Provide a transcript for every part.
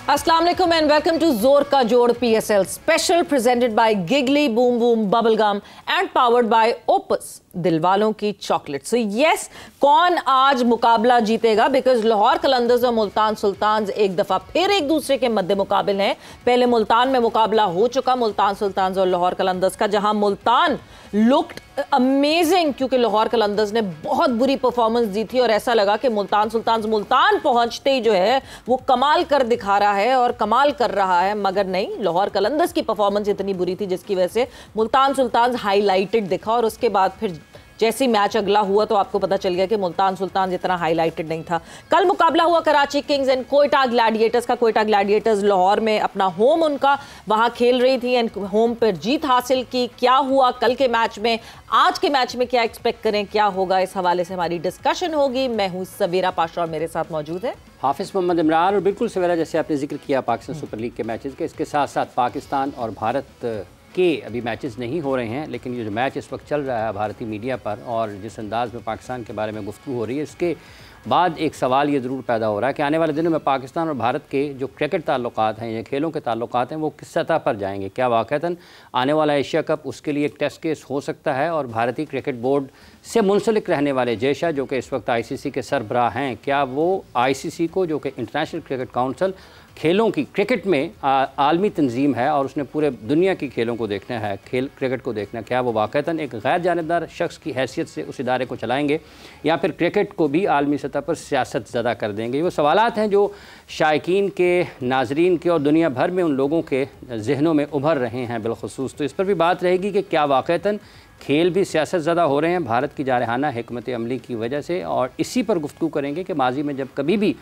अस्सलाम वालेकुम and welcome to जोर का जोड़ PSL special presented by giggly boom boom bubble gum and powered by opus दिलवालों की चॉकलेट। सो यस, कौन आज मुकाबला जीतेगा? बिकॉज लाहौर कलंदर्स और मुल्तान सुल्तान्स एक दफा फिर एक दूसरे के मद्दे मुकाबिल हैं। पहले मुल्तान में मुकाबला हो चुका मुल्तान सुल्तान्स और लाहौर कलंदर्स का, जहां मुल्तान लुक्ड अमेजिंग क्योंकि लाहौर कलंदर्स ने बहुत बुरी परफॉर्मेंस दी थी और ऐसा लगा कि मुल्तान सुल्तान्स मुल्तान पहुंचते ही जो है वो कमाल कर दिखा रहा है और कमाल कर रहा है, मगर नहीं, लाहौर कलंदर्स की परफॉर्मेंस इतनी बुरी थी जिसकी वजह से मुल्तान सुल्तान्स हाईलाइटेड दिखा। और उसके बाद फिर जैसे ही मैच अगला हुआ तो आपको पता चल गया कि मुल्तान सुल्तान इतना हाईलाइटेड नहीं था। कल मुकाबला हुआ Karachi Kings and Quetta Gladiators का। कोयटा ग्लैडिएटर्स लाहौर में अपना होम उनका वहां खेल रही थी एंड होम पर जीत हासिल की। क्या हुआ कल के मैच में, आज के मैच में क्या एक्सपेक्ट करें, क्या होगा, इस हवाले से हमारी डिस्कशन होगी। मैं हूं सवेरा पाशा और मेरे साथ मौजूद है हाफिज मोहम्मद इमरान। और बिल्कुल सवेरा, जैसे आपने जिक्र किया पाकिस्तान सुपर लीग के मैचेस के, इसके साथ साथ पाकिस्तान और भारत के अभी मैचेस नहीं हो रहे हैं, लेकिन ये जो मैच इस वक्त चल रहा है भारतीय मीडिया पर और जिस अंदाज़ में पाकिस्तान के बारे में गुफ्तगू हो रही है, इसके बाद एक सवाल ये ज़रूर पैदा हो रहा है कि आने वाले दिनों में पाकिस्तान और भारत के जो क्रिकेट ताल्लुकात हैं या खेलों के ताल्लुकात हैं वो किस सतह पर जाएंगे। क्या वाक़तन आने वाला एशिया कप उसके लिए एक टेस्ट केस हो सकता है? और भारतीय क्रिकेट बोर्ड से मुंसलिक रहने वाले जय शाह जो कि इस वक्त ICC के सरबराह हैं, क्या वो ICC को, जो कि इंटरनेशनल क्रिकेट काउंसिल खेलों की क्रिकेट में आलमी तंजीम है और उसने पूरे दुनिया की खेलों को देखना है, क्रिकेट को देखना है, क्या वो वाक़तन एक गैर जानिबदार शख्स की हैसियत से उस इदारे को चलाएंगे या फिर क्रिकेट को भी आलमी सतह पर सियासत ज़दा कर देंगे? वो सवालात हैं जो शायकीन के, नाजरीन के और दुनिया भर में उन लोगों के जहनों में उभर रहे हैं बिलखुसूस। तो इस पर भी बात रहेगी कि क्या वाक़तन खेल भी सियासत ज़दा हो रहे हैं भारत की जारहाना हिकमत अमली की वजह से। और इसी पर गुफ्तगू करेंगे कि माजी में जब कभी भी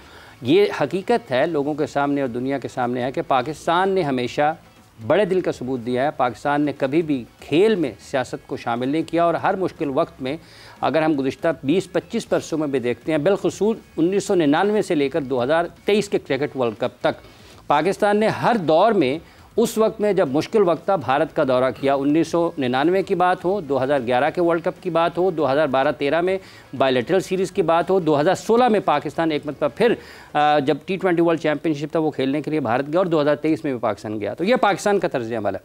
ये हकीकत है लोगों के सामने और दुनिया के सामने है कि पाकिस्तान ने हमेशा बड़े दिल का सबूत दिया है, पाकिस्तान ने कभी भी खेल में सियासत को शामिल नहीं किया। और हर मुश्किल वक्त में अगर हम गुज़िश्ता 20-25 बरसों में भी देखते हैं, बिलखुसूस 1999 से लेकर 2023 के क्रिकेट वर्ल्ड कप तक पाकिस्तान ने हर दौर में, उस वक्त में जब मुश्किल वक्त था, भारत का दौरा किया। 1999 की बात हो, 2011 के वर्ल्ड कप की बात हो, 2012-13 में बायलैटरल सीरीज़ की बात हो, 2016 में पाकिस्तान एक मतलब फिर जब T20 वर्ल्ड चैम्पियनशिप था वो खेलने के लिए भारत गया और 2023 में भी पाकिस्तान गया। तो ये पाकिस्तान का तर्ज अमल है।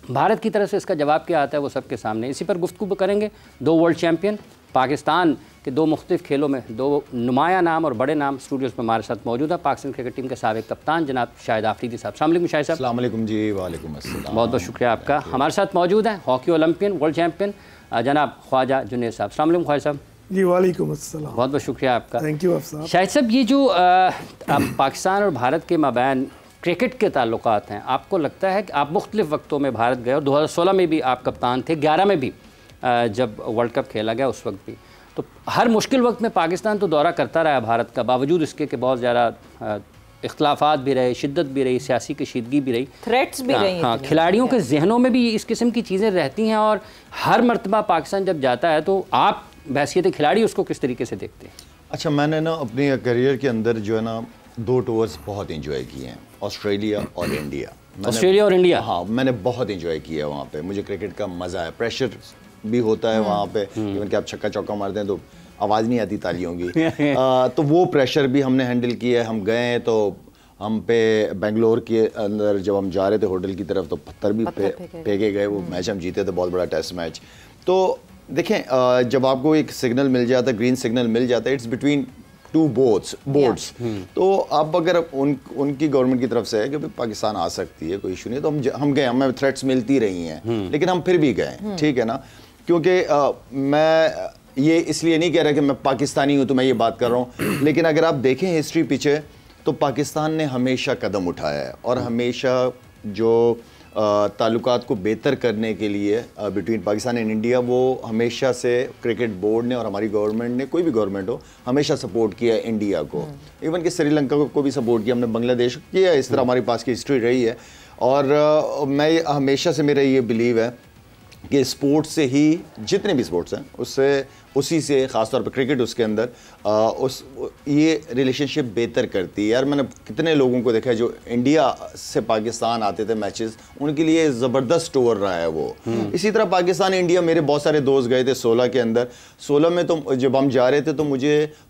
भारत की तरफ से इसका जवाब क्या आता है वो सबके सामने। इसी पर गुफ्तगू करेंगे। 2 वर्ल्ड चैम्पियन पाकिस्तान के 2 मुख्तलिफ खेलों में 2 नुमाया नाम और बड़े नाम स्टूडियोज़ में हमारे साथ मौजूद है। पाकिस्तान क्रिकेट टीम के साबिक कप्तान जनाब शाहिद आफरीदी साहब। अस्सलाम वालेकुम शाहिद साहब। अस्सलाम वालेकुम जी। वालेकुम अस्सलाम। बहुत बहुत शुक्रिया आपका। हमारे साथ मौजूद हैं हॉकी ओलंपियन, वर्ल्ड चैम्पियन जनाब ख्वाजा जुनैद साहब। अस्सलाम वालेकुम ख्वाजा साहब। जी वालेकुम अस्सलाम। बहुत बहुत शुक्रिया आपका। थैंक यू साहब। शाहिद साहब, ये जो अब पाकिस्तान और भारत के माबैन क्रिकेट के ताल्लुकात हैं, आपको लगता है कि आप मुख्तलिफ वक्तों में भारत गए और 2016 में भी आप कप्तान थे, 11 में भी जब वर्ल्ड कप खेला गया उस वक्त भी, तो हर मुश्किल वक्त में पाकिस्तान तो दौरा करता रहा भारत का, बावजूद इसके कि बहुत ज़्यादा इख्तलाफात भी रहे, शिद्दत भी रही, सियासी कशीदगी भी रही, थ्रेट्स भी रही। हाँ, खिलाड़ियों के जहनों में भी इस किस्म की चीज़ें रहती हैं। और हर मरतबा पाकिस्तान जब जाता है तो आप बहैसियत खिलाड़ी उसको किस तरीके से देखते हैं? अच्छा, मैंने ना अपने करियर के अंदर जो है ना 2 टूर्स बहुत इंजॉय किए हैं, ऑस्ट्रेलिया और इंडिया। ऑस्ट्रेलिया और इंडिया, हाँ, मैंने बहुत इंजॉय किया वहाँ पे। मुझे क्रिकेट का मज़ा है, प्रेशर भी होता है वहाँ पे, इवन कि आप छक्का चौका मारते हैं तो आवाज़ नहीं आती तालियों की। तो वो प्रेशर भी हमने हैंडल किया है। हम गए तो हम पे बेंगलोर के अंदर जब हम जा रहे थे होटल की तरफ तो पत्थर भी फेंके गए। वो मैच हम जीते थे, बहुत बड़ा टेस्ट मैच। तो देखें, जब आपको एक सिग्नल मिल जाता है, ग्रीन सिग्नल मिल जाता है, इट्स बिटवीन 2 बोर्ड्स। तो अब अगर उनकी गवर्नमेंट की तरफ से है कि पाकिस्तान आ सकती है, कोई इशू नहीं, तो हम गए। हमें थ्रेट्स मिलती रही हैं लेकिन हम फिर भी गए, ठीक है ना। क्योंकि मैं ये इसलिए नहीं कह रहा कि मैं पाकिस्तानी हूँ तो मैं ये बात कर रहा हूँ, लेकिन अगर आप देखें हिस्ट्री पीछे तो पाकिस्तान ने हमेशा कदम उठाया है और हमेशा जो ताल्लुकात को बेहतर करने के लिए बिटवीन पाकिस्तान एंड इंडिया, वो हमेशा से क्रिकेट बोर्ड ने और हमारी गवर्नमेंट ने, कोई भी गवर्नमेंट हो, हमेशा सपोर्ट किया है इंडिया को। इवन कि श्रीलंका को भी सपोर्ट किया, हमने बांग्लादेश को किया। इस तरह हमारी पास की हिस्ट्री रही है। और मैं हमेशा से, मेरा ये बिलीव है कि स्पोर्ट्स से ही, जितने भी स्पोर्ट्स हैं उससे उसी से ख़ासतौर पर क्रिकेट उसके अंदर ये रिलेशनशिप बेहतर करती है। यार मैंने कितने लोगों को देखा है जो इंडिया से पाकिस्तान आते थे मैचेस, उनके लिए ज़बरदस्त टूर रहा है वो। इसी तरह पाकिस्तान इंडिया, मेरे बहुत सारे दोस्त गए थे 16 के अंदर। 16 में तो जब हम जा रहे थे तो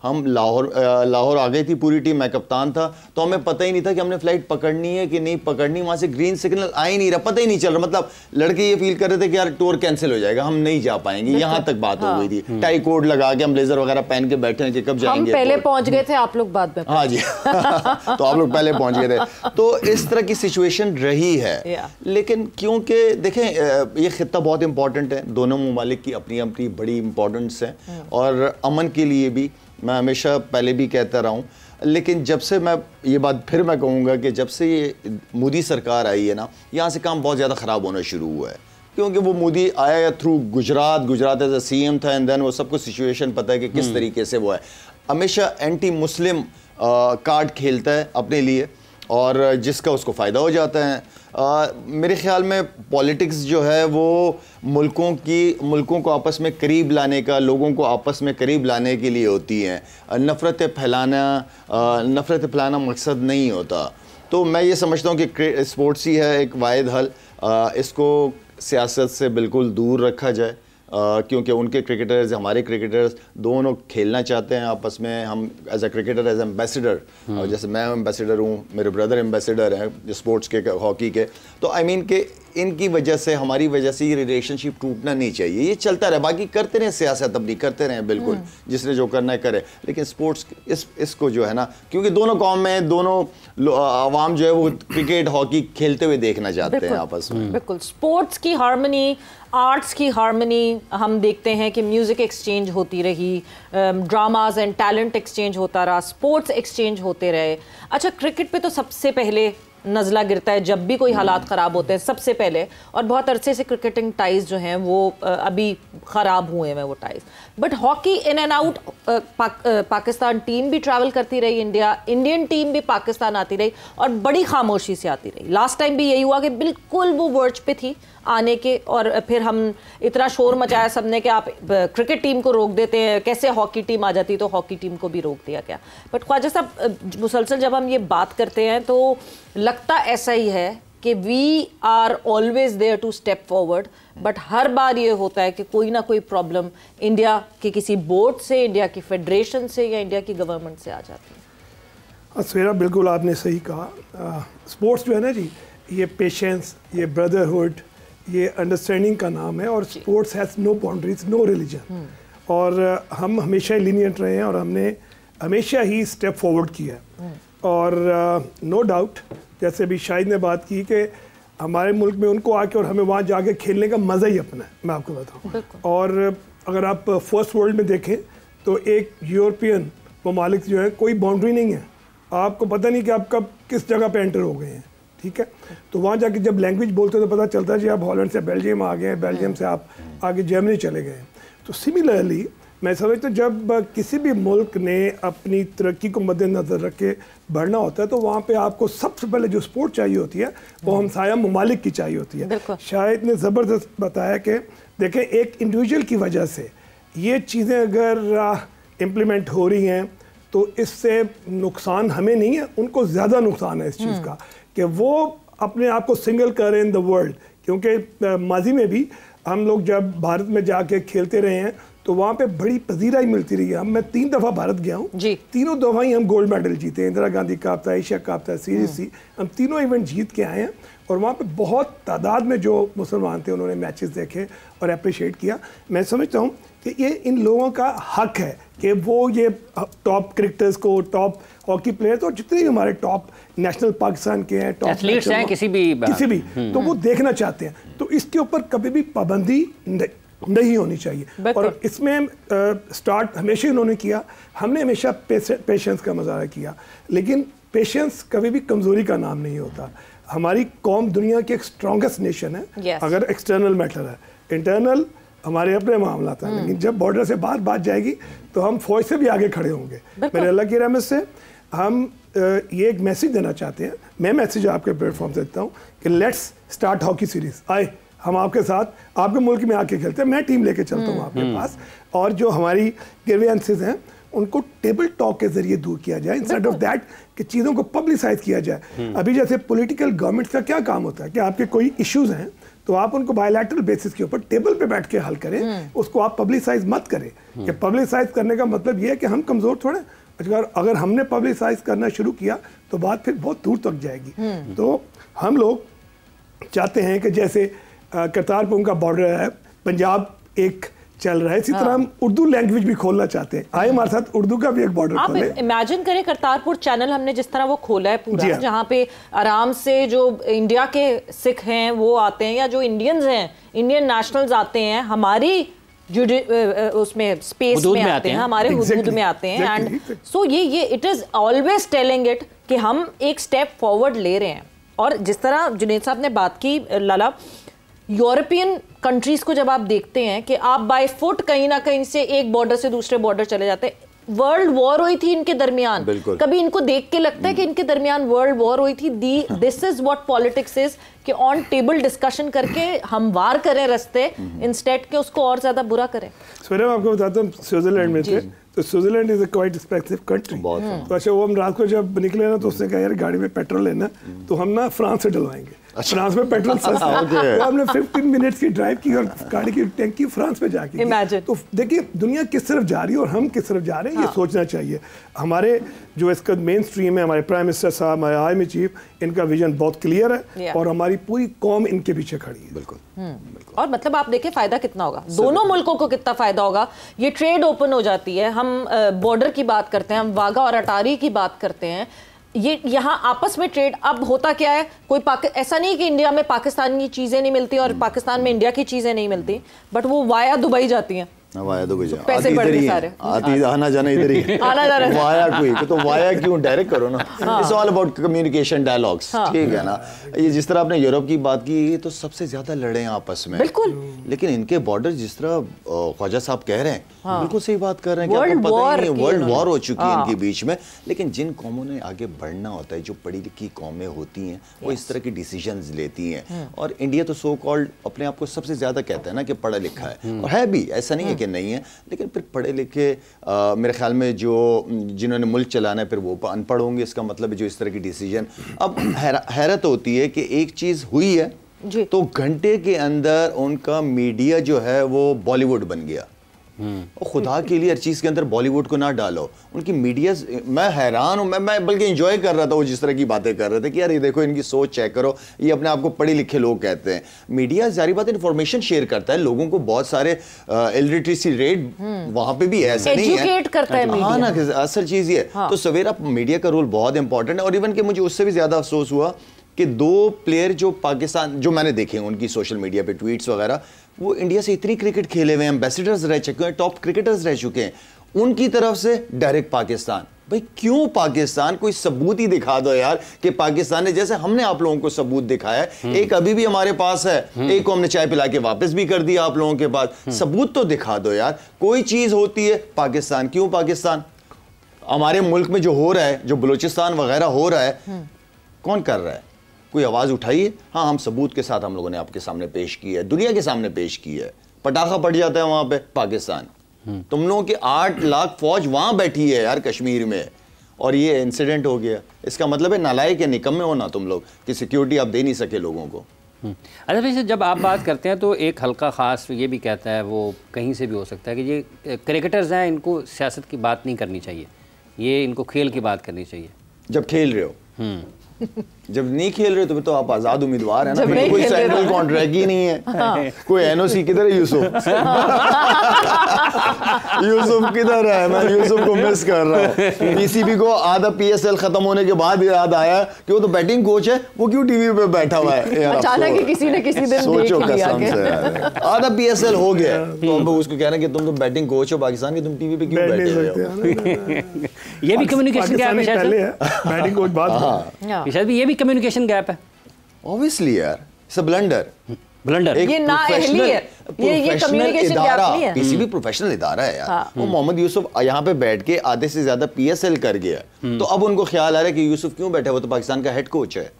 हम लाहौर आ गई थी पूरी टीम, मैं कप्तान था, तो हमें पता ही नहीं था कि हमने फ्लाइट पकड़नी है कि नहीं पकड़नी। वहाँ से ग्रीन सिग्नल आ ही नहीं रहा, पता ही नहीं चल रहा। मतलब लड़के ये फील कर रहे थे कि यार टूर कैंसिल हो जाएगा, हम नहीं जा पाएंगे, यहाँ तक बात हो गई थी। टाई कोट लगा के हम ब्लेजर वगैरह पहन के बैठे हैं कि कब जाएंगे। हम पहले पहुंच गए थे, आप लोग बाद में। हाँ जी तो आप लोग पहले पहुंच गए थे। तो इस तरह की सिचुएशन रही है। लेकिन क्योंकि देखें ये खित्ता बहुत इंपॉर्टेंट है, दोनों ममालिक की अपनी अपनी बड़ी इंपॉर्टेंस है और अमन के लिए भी मैं हमेशा पहले भी कहता रहा हूँ। लेकिन जब से मैं ये बात फिर मैं कहूँगा कि जब से ये मोदी सरकार आई है ना, यहाँ से काम बहुत ज़्यादा ख़राब होना शुरू हुआ है। क्योंकि वो मोदी आया through Gujarat as a CM था, एंड देन वो सबको सिचुएशन पता है कि किस तरीके से वो है। हमेशा एंटी मुस्लिम कार्ड खेलता है अपने लिए और जिसका उसको फ़ायदा हो जाता है। मेरे ख्याल में पॉलिटिक्स जो है वो मुल्कों को आपस में करीब लाने का, लोगों को आपस में करीब लाने के लिए होती हैं। नफ़रत फैलाना मकसद नहीं होता। तो मैं ये समझता हूँ कि स्पोर्ट्स ही है एक वाहिद हल, इसको सियासत से बिल्कुल दूर रखा जाए। क्योंकि उनके क्रिकेटर्स, हमारे क्रिकेटर्स दोनों खेलना चाहते हैं आपस में। हम as a cricketer, as ambassador, और जैसे मैं एम्बेसडर हूँ, मेरे ब्रदर एम्बेसडर हैं स्पोर्ट्स के, हॉकी के, तो आई मीन के इनकी वजह से, हमारी वजह से ये रिलेशनशिप टूटना नहीं चाहिए। ये चलता रहे, बाकी करते रहें सियासत अपनी, करते रहें बिल्कुल, जिसने जो करना है करे। लेकिन स्पोर्ट्स इसको जो है ना, क्योंकि दोनों कौम में दोनों आवाम जो है वो क्रिकेट हॉकी खेलते हुए देखना चाहते हैं आपस में। बिल्कुल, स्पोर्ट्स की हार्मनी, आर्ट्स की हार्मनी हम देखते हैं कि म्यूज़िक एक्सचेंज होती रही, ड्रामाज एंड टैलेंट एक्सचेंज होता रहा, स्पोर्ट्स एक्सचेंज होते रहे। अच्छा, क्रिकेट पे तो सबसे पहले नज़ला गिरता है जब भी कोई हालात ख़राब होते हैं, सबसे पहले। और बहुत अरसे से क्रिकेटिंग टाइज जो हैं वो अभी ख़राब हुए हैं वो ties. But hockey in and out, Pakistan team भी ट्रैवल करती रही, इंडियन टीम भी पाकिस्तान आती रही और बड़ी खामोशी से आती रही। लास्ट टाइम भी यही हुआ कि बिल्कुल वो वर्ज पे थी आने के, और फिर हम इतना शोर मचाया सबने कि आप क्रिकेट टीम को रोक देते हैं, कैसे हॉकी टीम आ जाती, तो हॉकी टीम को भी रोक दिया गया। बट ख्वाजा साहब, मुसलसल जब हम ये बात करते हैं तो लगता ऐसा ही है कि we are always there to step forward, but हर बार ये होता है कि कोई ना कोई प्रॉब्लम इंडिया के किसी बोर्ड से, इंडिया की फेडरेशन से या इंडिया की गवर्नमेंट से आ जाती है। सवेरा, बिल्कुल आपने सही कहा। स्पोर्ट्स जो है ना जी, ये पेशेंस, ये ब्रदरहुड, ये अंडरस्टैंडिंग का नाम है। और sports has no boundaries, no religion. और हम हमेशा लीनियंट रहे हैं और हमने हमेशा ही स्टेप फॉरवर्ड किया है। और नो डाउट, जैसे भी शाहिद ने बात की कि हमारे मुल्क में उनको आके और हमें वहाँ जाके खेलने का मज़ा ही अपना है, मैं आपको बताऊँ। और अगर आप फर्स्ट वर्ल्ड में देखें तो एक यूरोपियन ममालिक जो है, कोई बाउंड्री नहीं है, आपको पता नहीं कि आप कब किस जगह पे एंटर हो गए हैं, ठीक है। तो वहाँ जाके जब लैंग्वेज बोलते हो तो पता चलता है जी आप हॉलैंड से बेल्जियम आ गए हैं, बेल्जियम से आप आगे जर्मनी चले गए हैं। तो सिमिलरली मैं समझता हूँ जब किसी भी मुल्क ने अपनी तरक्की को मद्देनज़र रख के बढ़ना होता है तो वहाँ पे आपको सबसे पहले जो सपोर्ट चाहिए होती है वो हमसाया ममालिक की चाहिए होती है। शायद ने ज़बरदस्त बताया कि देखें, एक इंडिविजुअल की वजह से ये चीज़ें अगर इम्प्लीमेंट हो रही हैं तो इससे नुकसान हमें नहीं है, उनको ज़्यादा नुकसान है इस चीज़ का कि वो अपने आप को सिंगल करें इन द वर्ल्ड। क्योंकि माजी में भी हम लोग जब भारत में जाके खेलते रहे हैं तो वहाँ पे बड़ी पजीराई मिलती रही है। मैं 3 दफ़ा भारत गया हूँ, तीनों दफ़ा ही हम गोल्ड मेडल जीते। इंदिरा गांधी कप था, एशिया कप था, सीरीज, हम तीनों इवेंट जीत के आए हैं। और वहाँ पे बहुत तादाद में जो मुसलमान थे उन्होंने मैचेस देखे और अप्रिशिएट किया। मैं समझता हूँ कि ये इन लोगों का हक है कि वो ये टॉप क्रिकेटर्स को, टॉप हॉकी प्लेयर्स और जितने भी हमारे टॉप नेशनल पाकिस्तान के हैं, टॉप एथलीट्स हैं, किसी भी तो वो देखना चाहते हैं। तो इसके ऊपर कभी भी पाबंदी नहीं होनी चाहिए। और इसमें स्टार्ट हमेशा उन्होंने किया, हमने हमेशा पेशेंस का मुजाहरा किया। लेकिन पेशेंस कभी भी कमज़ोरी का नाम नहीं होता। हमारी कौम दुनिया की एक स्ट्रॉन्गेस्ट नेशन है अगर एक्सटर्नल मैटर है, इंटरनल हमारे अपने मामला था। लेकिन जब बॉर्डर से बाहर बात जाएगी तो हम फौज से भी आगे खड़े होंगे। मेरे अल्लाह की रहमत से हम ये एक मैसेज देना चाहते हैं। मैं मैसेज आपके प्लेटफॉर्म से देता हूँ कि लेट्स स्टार्ट हॉकी सीरीज़। आए हम आपके साथ आपके मुल्क में आके खेलते हैं, मैं टीम लेके चलता हूँ आपके पास, और जो हमारी ग्रीवेंसेस हैं उनको टेबल टॉक के जरिए दूर किया जाए, इंस्टेड ऑफ दैट कि चीज़ों को पब्लिसाइज किया जाए। अभी जैसे पॉलिटिकल गवर्नमेंट का क्या काम होता है कि आपके कोई इश्यूज हैं तो आप उनको बायलैटरल बेसिस के ऊपर टेबल पे बैठ के हल करें, उसको आप पब्लिसाइज मत करें। कि पब्लिसाइज करने का मतलब ये है कि हम कमज़ोर थोड़े, अगर हमने पब्लिसाइज करना शुरू किया तो बात फिर बहुत दूर तक जाएगी। तो हम लोग चाहते हैं कि जैसे करतारपुर का बॉर्डर है, पंजाब एक चल रहा है, इसी तरह हम उर्दू लैंग्वेज भी खोलना चाहते हैं। आए हमारे साथ उर्दू का भी एक बॉर्डर खोले। आप इमेजिन करें करतारपुर चैनल हमने जिस तरह वो खोला है पूरा, जहाँ पे आराम से जो इंडिया के सिख हैं वो आते हैं, या जो इंडियंस हैं, इंडियन नेशनल्स आते हैं, हमारी उसमें स्पेस में आते हैं, हमारे हुदूद में आते हैं। एंड सो ये it is always telling it कि हम एक स्टेप फॉरवर्ड ले रहे हैं। और जिस तरह जुनैद साहब ने बात की लाला, यूरोपियन कंट्रीज को जब आप देखते हैं कि आप बाय फुट कहीं ना कहीं से एक बॉर्डर से दूसरे बॉर्डर चले जाते हैं। वर्ल्ड वॉर हुई थी इनके दरमियान, कभी इनको देख के लगता है कि इनके दरमियान वर्ल्ड वॉर हुई थी? This is what politics is, कि ऑन टेबल डिस्कशन करके हम वार करें रास्ते, इंस्टेड के उसको और ज्यादा बुरा करें। मैं आपको बताता हूँ, स्विट्जरलैंड में थे, तो Switzerland is a quite expensive country. तो अच्छा, वो हम रात को जब निकले ना तो उसने कहा यार गाड़ी में पेट्रोल लेना, तो हम ना फ्रांस से डलवाएंगे। फ्रांस में पेट्रोल सस्ता है। तो हमने 15 मिनट्स की ड्राइव की और गाड़ी की टैंकी फ्रांस में जाके। तो देखिए दुनिया किस तरफ जा रही है और हम किस तरफ जा रहे हैं, ये सोचना चाहिए। हमारे जो इसका मेन स्ट्रीम है, हमारे प्राइम मिनिस्टर साहब, हमारे आर्मी चीफ, इनका विजन बहुत क्लियर है और हमारी पूरी कौम इनके पीछे खड़ी है। बिल्कुल। और मतलब आप देखिए फायदा कितना होगा, दोनों मुल्कों को कितना फायदा होगा। ये ट्रेड ओपन हो जाती है, हम बॉर्डर की बात करते हैं, हम वाघा और अटारी की बात करते हैं, ये यहाँ आपस में ट्रेड। अब होता क्या है, कोई ऐसा नहीं कि इंडिया में पाकिस्तान की चीजें नहीं मिलती और पाकिस्तान में इंडिया की चीजें नहीं मिलती, बट वो वाया दुबई जाती हैं। वाया तो कुछ पैसे बढ़ गए सारे, आती आना जाना इधर ही आना जाना वाया कोई तो वाया क्यों, डायरेक्ट करो ना। It's all about communication dialogues, ठीक है ना। ये जिस तरह आपने यूरोप की बात की, ये तो सबसे ज्यादा लड़े हैं आपस में, बिल्कुल। लेकिन इनके बॉर्डर जिस तरह ख्वाजा साहब कह रहे हैं, बिल्कुल सही बात कर रहे हैं कि आपको पता ही नहीं वर्ल्ड वॉर हो चुकी है इनके बीच में। लेकिन जिन कौमों ने आगे बढ़ना होता है, जो पढ़ी लिखी कौमें होती हैं, वो इस तरह की डिसीजंस लेती हैं। और इंडिया तो सो कॉल्ड अपने आप को सबसे ज्यादा कहता है ना कि पढ़ा लिखा है, और है भी, ऐसा नहीं है कि नहीं है। लेकिन फिर पढ़े लिखे मेरे ख्याल में जो जिन्होंने मुल्क चलाना है फिर वो अनपढ़ होंगे। इसका मतलब जो इस तरह की डिसीजन, अब हैरत होती है कि एक चीज़ हुई है तो घंटे के अंदर उनका मीडिया जो है वो बॉलीवुड बन गया। और खुदा के लिए हर चीज़ के अंदर बॉलीवुड को ना डालो। उनकी मीडिया, मैं हैरान हूँ, मैं बल्कि एंजॉय कर रहा था वो जिस तरह की बातें कर रहे थे कि यार ये देखो इनकी सोच चेक करो, ये अपने आप को पढ़े लिखे लोग कहते हैं। मीडिया जारी बात इन्फॉर्मेशन शेयर करता है, लोगों को बहुत सारे इलिटरेसी रेट वहाँ पे भी ऐसा नहीं है, करता है। हाँ ना, असल चीज़ ये। तो सवेरा मीडिया का रोल बहुत इंपॉर्टेंट है। और इवन कि मुझे उससे भी ज़्यादा अफसोस हुआ कि 2 प्लेयर जो पाकिस्तान, जो मैंने देखे उनकी सोशल मीडिया पे ट्वीट्स वगैरह, वो इंडिया से इतनी क्रिकेट खेले हुए हैं, एम्बेसडर्स रह चुके हैं, टॉप क्रिकेटर्स रह चुके हैं, उनकी तरफ से डायरेक्ट पाकिस्तान। भाई क्यों पाकिस्तान? कोई सबूत ही दिखा दो यार कि पाकिस्तान ने, जैसे हमने आप लोगों को सबूत दिखाया है, एक अभी भी हमारे पास है, एक को हमने चाय पिला के वापस भी कर दिया आप लोगों के पास। सबूत तो दिखा दो यार। कोई चीज होती है पाकिस्तान, क्यों पाकिस्तान? हमारे मुल्क में जो हो रहा है, जो बलूचिस्तान वगैरह हो रहा है, कौन कर रहा है? कोई आवाज़ उठाइए। हाँ, हम सबूत के साथ हम लोगों ने आपके सामने पेश की है, दुनिया के सामने पेश की है। पटाखा पड़ जाता है वहाँ पे पाकिस्तान, तुम लोगों की 8 लाख फौज वहाँ बैठी है यार कश्मीर में, और ये इंसिडेंट हो गया। इसका मतलब है नालायक या निकम्मे हो ना तुम लोग कि सिक्योरिटी आप दे नहीं सके लोगों को। अच्छा वैसे जब आप बात करते हैं तो एक हल्का ख़ास ये भी कहता है, वो कहीं से भी हो सकता है कि ये क्रिकेटर्स हैं, इनको सियासत की बात नहीं करनी चाहिए, ये इनको खेल की बात करनी चाहिए। जब खेल रहे हो, जब नहीं खेल रहे तो आप आजाद उम्मीदवार है ना, कोई सेंट्रल कॉन्ट्रैक्ट ही नहीं है। हाँ। कोई एनओसी किधर है? यूसुफ यूसुफ किधर है? मैं यूसुफ को मिस कर रहा हूँ। पीसीबी को आधा पीएसएल खत्म होने के बाद याद आया कि वो तो बैटिंग कोच है, वो क्यों टीवी पे बैठा हुआ है? अचानक ही किसी ने किसी दिन सोचो कसम से आधा पीएसएल हो गया तो अब उसको कह रहे हैं कि तुम तो बैटिंग कोच हो पाकिस्तान की, तुम टीवी पे क्यों बैठे हो? ये भी कम्युनिकेशन गैप है शायद, बैटिंग कोच बात शायद ये भी कम्युनिकेशन गैप है। ऑब्वियसली यार, इट्स अ ब्लंडर। ये ना अहली है, ये कम्युनिकेशन गैप नहीं है। पीसीबी प्रोफेशनल इदारा है यार। वो मोहम्मद यूसुफ यहाँ पे बैठ के आधे से ज्यादा पीएसएल कर गया, तो अब उनको ख्याल आ रहा है कि यूसुफ क्यों बैठा है, वो तो पाकिस्तान का हेड कोच है।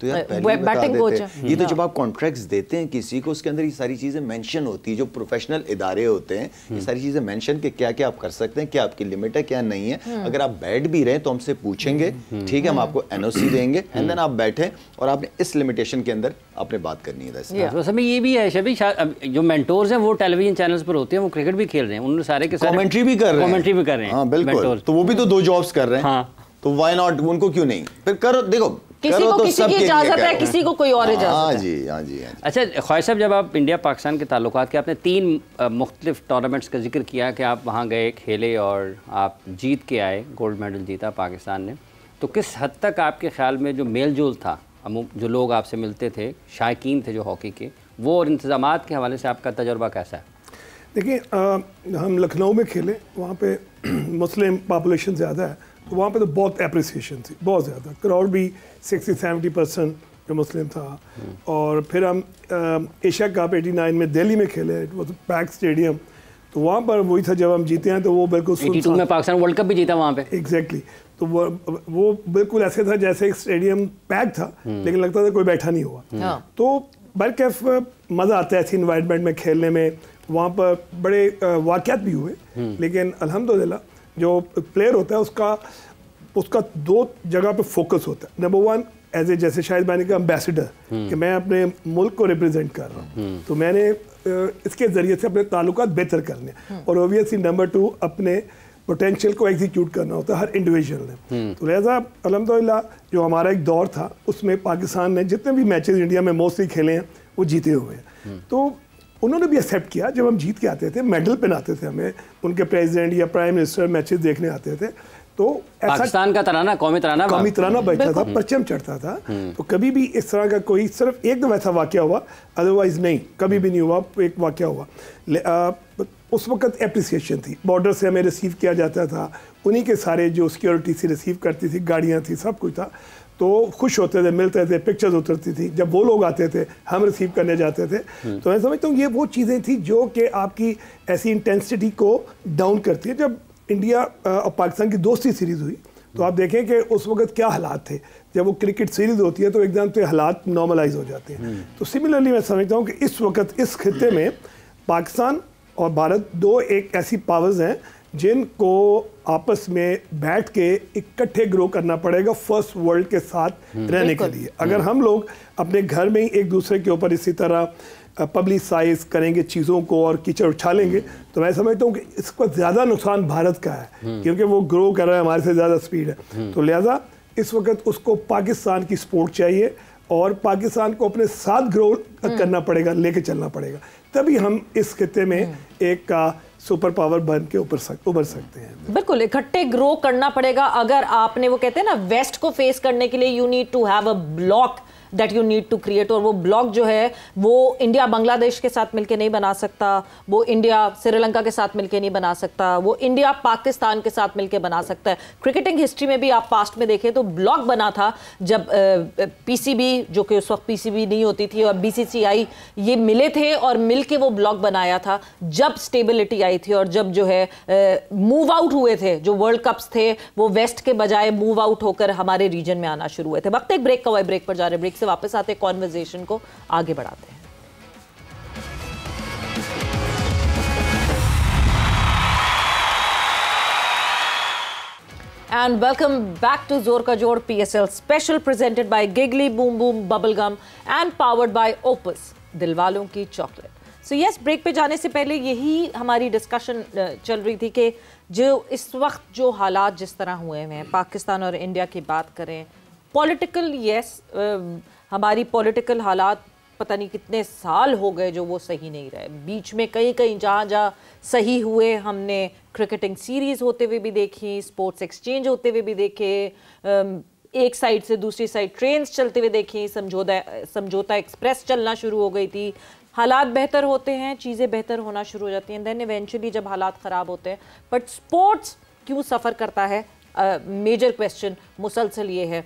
तो यार पहले ही बता बैटिंग कोच देते। ये तो जब आप कॉन्ट्रैक्ट्स देते हैं किसी को, उसके अंदर ये सारी चीज़ें मेंशन होती है, जो प्रोफेशनल इदारे होते हैं ये सारी चीज़ें मेंशन के क्या क्या आप कर सकते हैं, क्या आपकी लिमिट है क्या नहीं है। अगर आप बैठ भी रहे तो हमसे पूछेंगे, ठीक है, हम आपको एनओसी देंगे, एंड देन आप बैठे और आपने इस लिमिटेशन के अंदर आपने बात करनी है। तो समय ये भी है शबी, जो मेंटोर्स हैं वो टेलीविजन चैनल्स पर होते हैं, वो क्रिकेट भी खेल रहे हैं, उन्होंने सारे के सारे कमेंट्री भी कर रहे हैं। हाँ बिल्कुल, तो वो भी तो 2 जॉब्स कर रहे हैं, तो व्हाई नॉट, उनको क्यों नहीं, फिर करो। देखो किसी को किसी की इजाजत है, किसी को कोई और इजाजत है। हाँ जी, हाँ जी, हाँ जी। अच्छा ख्वाहिश साहब, जब आप इंडिया पाकिस्तान के ताल्लुकात के, आपने 3 मुख्तलिफ टूर्नामेंट्स का जिक्र किया कि आप वहाँ गए, खेले और आप जीत के आए, गोल्ड मेडल जीता पाकिस्तान ने, तो किस हद तक आपके ख्याल में जो मेल जोल था, जो लोग आपसे मिलते थे, शायकीन थे जो हॉकी के, वो और इंतज़ामात के हवाले से आपका तजुर्बा कैसा है? देखिए, हम लखनऊ में खेले, वहाँ पे मुस्लिम पॉपुलेशन ज़्यादा है, तो वहाँ पे तो बहुत अप्रिसिएशन थी, बहुत ज़्यादा। क्राउड भी 60-70% जो मुस्लिम था। और फिर हम एशिया कप 89 में दिल्ली में खेले, इट वाज पैक स्टेडियम, तो वहाँ पर वही था जब हम जीते हैं, तो वो बिल्कुल 82 में पाकिस्तान वर्ल्ड कप भी जीता वहाँ पे। एग्जैक्टली, तो वो बिल्कुल ऐसे था जैसे एक स्टेडियम पैक था, लेकिन लगता था कोई बैठा नहीं हुआ। तो बल्कि मज़ा आता है ऐसी इन्वायरमेंट में खेलने में। वहाँ पर बड़े वाक़यात भी हुए, लेकिन अल्हम्दुलिल्लाह जो प्लेयर होता है उसका 2 जगह पे फोकस होता है। नंबर 1 एज ए, जैसे शायद मैंने कहा, एम्बेसडर, कि मैं अपने मुल्क को रिप्रेजेंट कर रहा हूँ, तो मैंने इसके ज़रिए से अपने ताल्लुकात बेहतर करने, और ओबियसली नंबर 2 अपने पोटेंशियल को एग्जीक्यूट करना होता है हर इंडिविजुअल ने। तो लिहाजा अल्हम्दुलिल्लाह जो हमारा एक दौर था उसमें पाकिस्तान ने जितने भी मैचेस इंडिया में मोस्टली खेले हैं वो जीते हुए हैं। तो उन्होंने भी एक्सेप्ट किया, जब हम जीत के आते थे, मेडल पहनाते थे हमें, उनके प्रेसिडेंट या प्राइम मिनिस्टर मैचेस देखने आते थे, तो पाकिस्तान का तराना, कौमी तराना बजता था, परचम चढ़ता था। तो कभी भी इस तरह का कोई, सिर्फ एक दफ़ा ऐसा वाक़या हुआ, अदरवाइज नहीं, कभी भी नहीं हुआ। एक वाक़या हुआ, उस वक्त एप्रिसिएशन थी, बॉर्डर से हमें रिसीव किया जाता था, उन्हीं के सारे जो सिक्योरिटी से रिसीव करती थी, गाड़ियाँ थी, सब कुछ था, तो खुश होते थे, मिलते थे, पिक्चर्स उतरती थी। जब वो लोग आते थे, हम रिसीव करने जाते थे। तो मैं समझता हूँ ये वो चीज़ें थी जो कि आपकी ऐसी इंटेंसिटी को डाउन करती है। जब इंडिया और पाकिस्तान की दोस्ती सीरीज़ हुई, तो आप देखें कि उस वक्त क्या हालात थे। जब वो क्रिकेट सीरीज़ होती है तो एकदम से हालात नॉर्मलाइज हो जाते हैं। तो सिमिलरली मैं समझता हूँ कि इस वक्त इस खित्ते में पाकिस्तान और भारत 2 एक ऐसी पावर्स हैं जिनको आपस में बैठ के इकट्ठे ग्रो करना पड़ेगा फर्स्ट वर्ल्ड के साथ रहने के लिए। अगर हम लोग अपने घर में ही एक दूसरे के ऊपर इसी तरह पब्लिसाइज करेंगे चीज़ों को और कीचड़ उछालेंगे, तो मैं समझता हूँ कि इसका ज़्यादा नुकसान भारत का है, क्योंकि वो ग्रो कर रहा है, हमारे से ज़्यादा स्पीड है। तो लिहाजा इस वक्त उसको पाकिस्तान की सपोर्ट चाहिए और पाकिस्तान को अपने साथ ग्रो करना पड़ेगा, लेके चलना पड़ेगा, तभी हम इस खित्ते में एक सुपर पावर बन के उभर सकते हैं। बिल्कुल, इकट्ठे ग्रो करना पड़ेगा। अगर आपने, वो कहते हैं ना, वेस्ट को फेस करने के लिए you need to have a block that you need to create, और वो ब्लॉक जो है वो इंडिया बांग्लादेश के साथ मिलके नहीं बना सकता, वो इंडिया श्रीलंका के साथ मिलके नहीं बना सकता, वो इंडिया पाकिस्तान के साथ मिलके बना सकता है। क्रिकेटिंग हिस्ट्री में भी आप पास्ट में देखें तो ब्लॉक बना था जब पीसीबी, जो कि उस वक्त पीसीबी नहीं होती थी, और बीसीसीआई, ये मिले थे और मिलके वो ब्लॉक बनाया था जब स्टेबिलिटी आई थी, और जब जो है मूव आउट हुए थे, जो वर्ल्ड कप्स थे वो वेस्ट के बजाय मूव आउट होकर हमारे रीजन में आना शुरू हुए थे। वक्त एक ब्रेक का हुआ, ब्रेक पर जा रहे, ब्रेक से वापस आते कॉन्वर्सेशन को आगे बढ़ाते हैं। And welcome back to Zor Ka Jod PSL special presented by Giggly Boom Boom Bubblegum and powered by Opus, दिलवालों की चॉकलेट। सो यस, ब्रेक पे जाने से पहले यही हमारी डिस्कशन चल रही थी कि जो इस वक्त जो हालात जिस तरह हुए हैं, पाकिस्तान और इंडिया की बात करें, पॉलिटिकल, यस, हमारी पॉलिटिकल हालात पता नहीं कितने साल हो गए जो वो सही नहीं रहे। बीच में कहीं जहाँ सही हुए, हमने क्रिकेटिंग सीरीज़ होते हुए भी देखी, स्पोर्ट्स एक्सचेंज होते हुए भी देखे, एक साइड से दूसरी साइड ट्रेन्स चलते हुए देखी, समझौता एक्सप्रेस चलना शुरू हो गई थी। हालात बेहतर होते हैं, चीज़ें बेहतर होना शुरू हो जाती हैं, देन इवेंचुअली जब हालात ख़राब होते हैं। बट स्पोर्ट्स क्यों सफ़र करता है, मेजर क्वेश्चन मुसलसल ये है।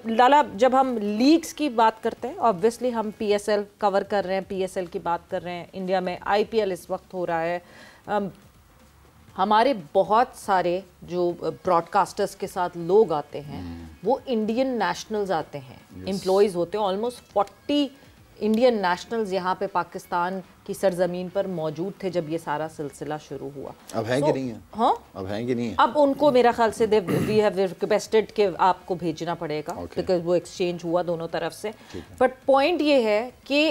लाला, जब हम लीग्स की बात करते हैं, ऑब्वियसली हम पीएसएल कवर कर रहे हैं, पीएसएल की बात कर रहे हैं, इंडिया में आईपीएल इस वक्त हो रहा है। हमारे बहुत सारे जो ब्रॉडकास्टर्स के साथ लोग आते हैं वो इंडियन नेशनल्स आते हैं, एम्प्लॉयज़ होते हैं। ऑलमोस्ट 40 इंडियन नेशनल्स यहाँ पे पाकिस्तान की सरजमीन पर मौजूद थे जब ये सारा सिलसिला शुरू हुआ। अब हैं कि नहीं है? हाँ, अब हैं कि नहीं है? अब उनको मेरा ख्याल से वी हैव रिक्वेस्टेड कि आपको भेजना पड़ेगा, बिकॉज वो एक्सचेंज हुआ दोनों तरफ से। बट पॉइंट ये है कि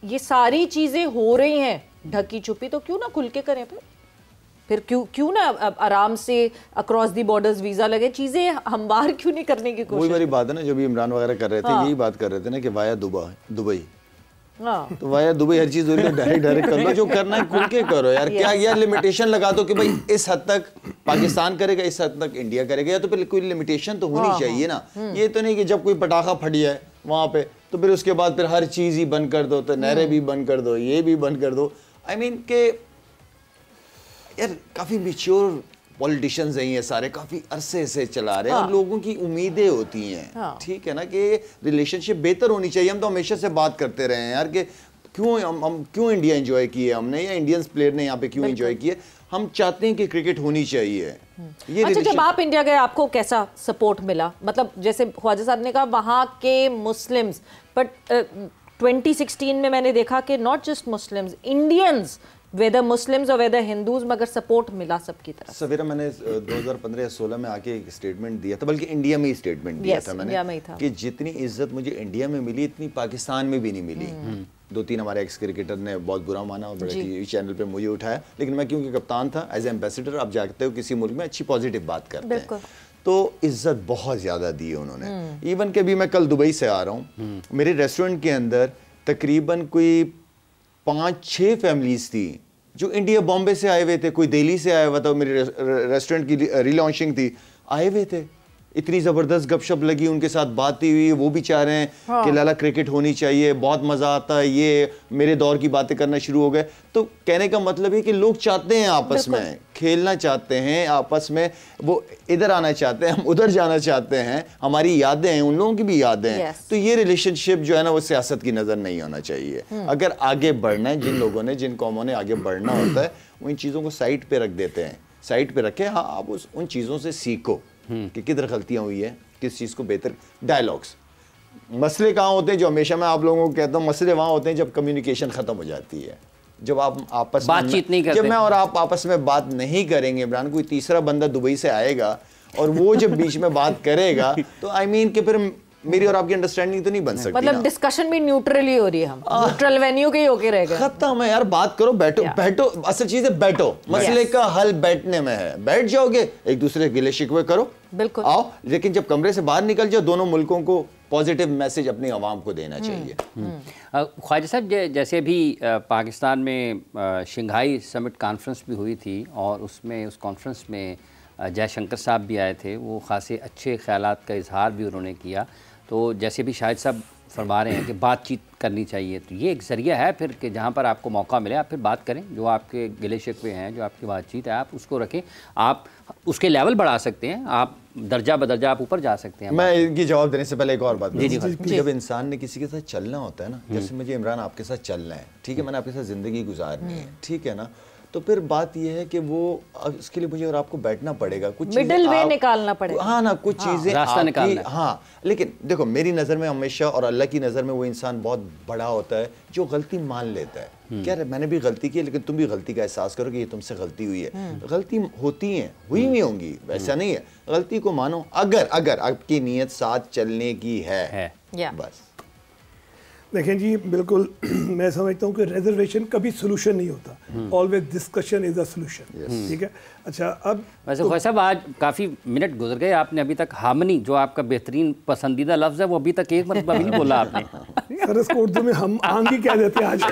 ये सारी चीज़ें हो रही हैं ढकी छुपी, तो क्यों ना खुल के करें फिर क्यों ना आराम से अक्रॉस दी बॉर्डर्स वीज़ा लगे, चीज़ें हमवार क्यों नहीं करने की कोशिश? वही वाली बात है ना, जब इमरान वगैरह कर रहे थे, यही बात कर रहे थे ना कि वाया दुबई तो वाया दुबई हर चीज़ हो रही है, डायरेक्ट कर लो, जो करना है खुल के करो यार। क्या यार लिमिटेशन लगा दो कि भाई इस हद तक पाकिस्तान करेगा, इस हद तक इंडिया करेगा, या तो फिर कोई लिमिटेशन तो होनी चाहिए ना। ये तो नहीं कि जब कोई पटाखा फट जाए वहाँ पे तो फिर उसके बाद फिर हर चीज़ ही बंद कर दो, तो नहरें भी बंद कर दो, ये भी बंद कर दो। आई मीन के यार काफ़ी मैच्योर पॉलिटिशियंस हैं ये सारे, काफ़ी अरसे से चला रहे हैं और लोगों की उम्मीदें होती हैं, ठीक है ना, कि रिलेशनशिप बेहतर होनी चाहिए। हम तो हमेशा से बात करते रहे हैं यार कि क्यों हम क्यों इंडिया एंजॉय किए हमने, या इंडियंस प्लेयर ने यहाँ पे क्यों एंजॉय किए। हम चाहते हैं कि क्रिकेट होनी चाहिए। ये अच्छा, जब आप इंडिया गए आपको कैसा सपोर्ट मिला? मतलब जैसे ख्वाजा साहब ने कहा वहाँ के मुस्लिम्स, बट 2016 में मैंने देखा कि not just Muslims, Indians, whether Muslims और वेदर हिंदूज, मगर सपोर्ट मिला सबकी तरफ। सवेरा मैंने 2015 या 16 में आके एक स्टेटमेंट दिया था, बल्कि इंडिया में ही स्टेटमेंट दिया था मैंने, कि जितनी इज्जत मुझे इंडिया में मिली इतनी पाकिस्तान में भी नहीं मिली। 2-3 हमारे एक्स क्रिकेटर ने बहुत बुरा माना और बड़े टीवी चैनल पे मुझे उठाया, लेकिन मैं क्योंकि कप्तान था, एज एम्बेसडर, आप जानते हो किसी मुल्क में अच्छी पॉजिटिव बात करते हैं, तो इज्जत बहुत ज़्यादा दी है उन्होंने। इवन के भी मैं कल दुबई से आ रहा हूँ, मेरे रेस्टोरेंट के अंदर तकरीबन कोई 5-6 फैमिलीज थी जो इंडिया बॉम्बे से आए हुए थे, कोई दिल्ली से आया हुआ था, मेरे रेस्टोरेंट की रीलॉन्चिंग थी, आए हुए थे। इतनी ज़बरदस्त गपशप लगी, उनके साथ बातें हुई, वो भी चाह रहे हैं कि लाला क्रिकेट होनी चाहिए, बहुत मज़ा आता है, ये मेरे दौर की बातें करना शुरू हो गए। तो कहने का मतलब है कि लोग चाहते हैं आपस में खेलना, चाहते हैं आपस में, वो इधर आना चाहते हैं, हम उधर जाना चाहते हैं, हमारी यादें हैं, उन लोगों की भी यादें हैं। तो ये रिलेशनशिप जो है ना, वो सियासत की नज़र नहीं होना चाहिए। अगर आगे बढ़ना है, जिन लोगों ने, जिन कौमों ने आगे बढ़ना होता है, वो इन चीज़ों को साइड पर रख देते हैं, साइड पर रखें। हाँ, आप उन चीज़ों से सीखो कि किधर गलतियां हुई है, किस चीज़ को बेहतर। डायलॉग्स, मसले कहाँ होते हैं, जो हमेशा मैं आप लोगों को कहता हूँ, मसले वहाँ होते हैं जब कम्युनिकेशन ख़त्म हो जाती है, जब आप आपस में बातचीत नहीं करते, जब मैं और आप आपस में बात नहीं करेंगे। इमरान, कोई तीसरा बंदा दुबई से आएगा और वो जब बीच में बात करेगा तो आई मीन कि फिर मेरी और आपकी अंडरस्टैंडिंग तो नहीं बन सकती। मतलब डिस्कशन भी न्यूट्रली हो रही है, हम न्यूट्रल वेन्यू के ही होके रह गए। खत्म है यार, बात करो, बैठो बैठो, असल चीज़ है बैठो, मसले का हल बैठने में है। बैठ जाओगे, एक दूसरे के गिले शिकवे करो, बिल्कुल आओ, लेकिन जब कमरे से बाहर निकल जाओ, दोनों मुल्कों को पॉजिटिव मैसेज अपनी आवाम को देना चाहिए। ख्वाजा साहब, जैसे भी पाकिस्तान में शंघाई समिट कॉन्फ्रेंस भी हुई थी और उसमें उस कॉन्फ्रेंस में जयशंकर साहब भी आए थे, वो खासे अच्छे ख्यालात का इजहार भी उन्होंने किया। तो जैसे भी शाहिद साहब फरमा रहे हैं कि बातचीत करनी चाहिए, तो ये एक ज़रिया है फिर कि जहाँ पर आपको मौका मिले आप फिर बात करें, जो आपके गिले शिकवे हैं, जो आपकी बातचीत है, आप उसको रखें, आप उसके लेवल बढ़ा सकते हैं, आप दर्जा बदर्जा आप ऊपर जा सकते हैं। मैं इनकी जवाब देने से पहले एक और बात, जब इंसान ने किसी के साथ चलना होता है ना, जैसे मुझे इमरान आपके साथ चलना है, ठीक है, मैंने आपके साथ ज़िंदगी गुजारनी है, ठीक है ना, तो फिर बात यह है कि वो इसके लिए मुझे और आपको बैठना पड़ेगा, कुछ मिडिल वे निकालना पड़ेगा। हाँ ना, कुछ चीज़ें रास्ता निकालना। हाँ, लेकिन देखो मेरी नज़र में हमेशा और अल्लाह की नज़र में वो इंसान बहुत बड़ा होता है जो गलती मान लेता है। क्या मैंने भी गलती की, लेकिन तुम भी गलती का एहसास करो कि ये तुमसे गलती हुई है। गलती होती है, हुई भी होंगी, वैसा नहीं है, गलती को मानो। अगर आपकी नीयत साथ चलने की है। बस देखें जी, बिल्कुल मैं समझता हूँ कि रिजर्वेशन कभी सोल्यूशन नहीं होता, always discussion is a solution, ठीक है। अच्छा, अब वैसे ख्वाजा साहब आज काफ़ी मिनट गुजर गए, आपने अभी तक हामनी, जो आपका बेहतरीन पसंदीदा लफ्ज़ है, वो अभी तक एक मरतबा भी नहीं बोला आपने। सर, इसको उर्दू में हम आंगी कह देते हैं आज।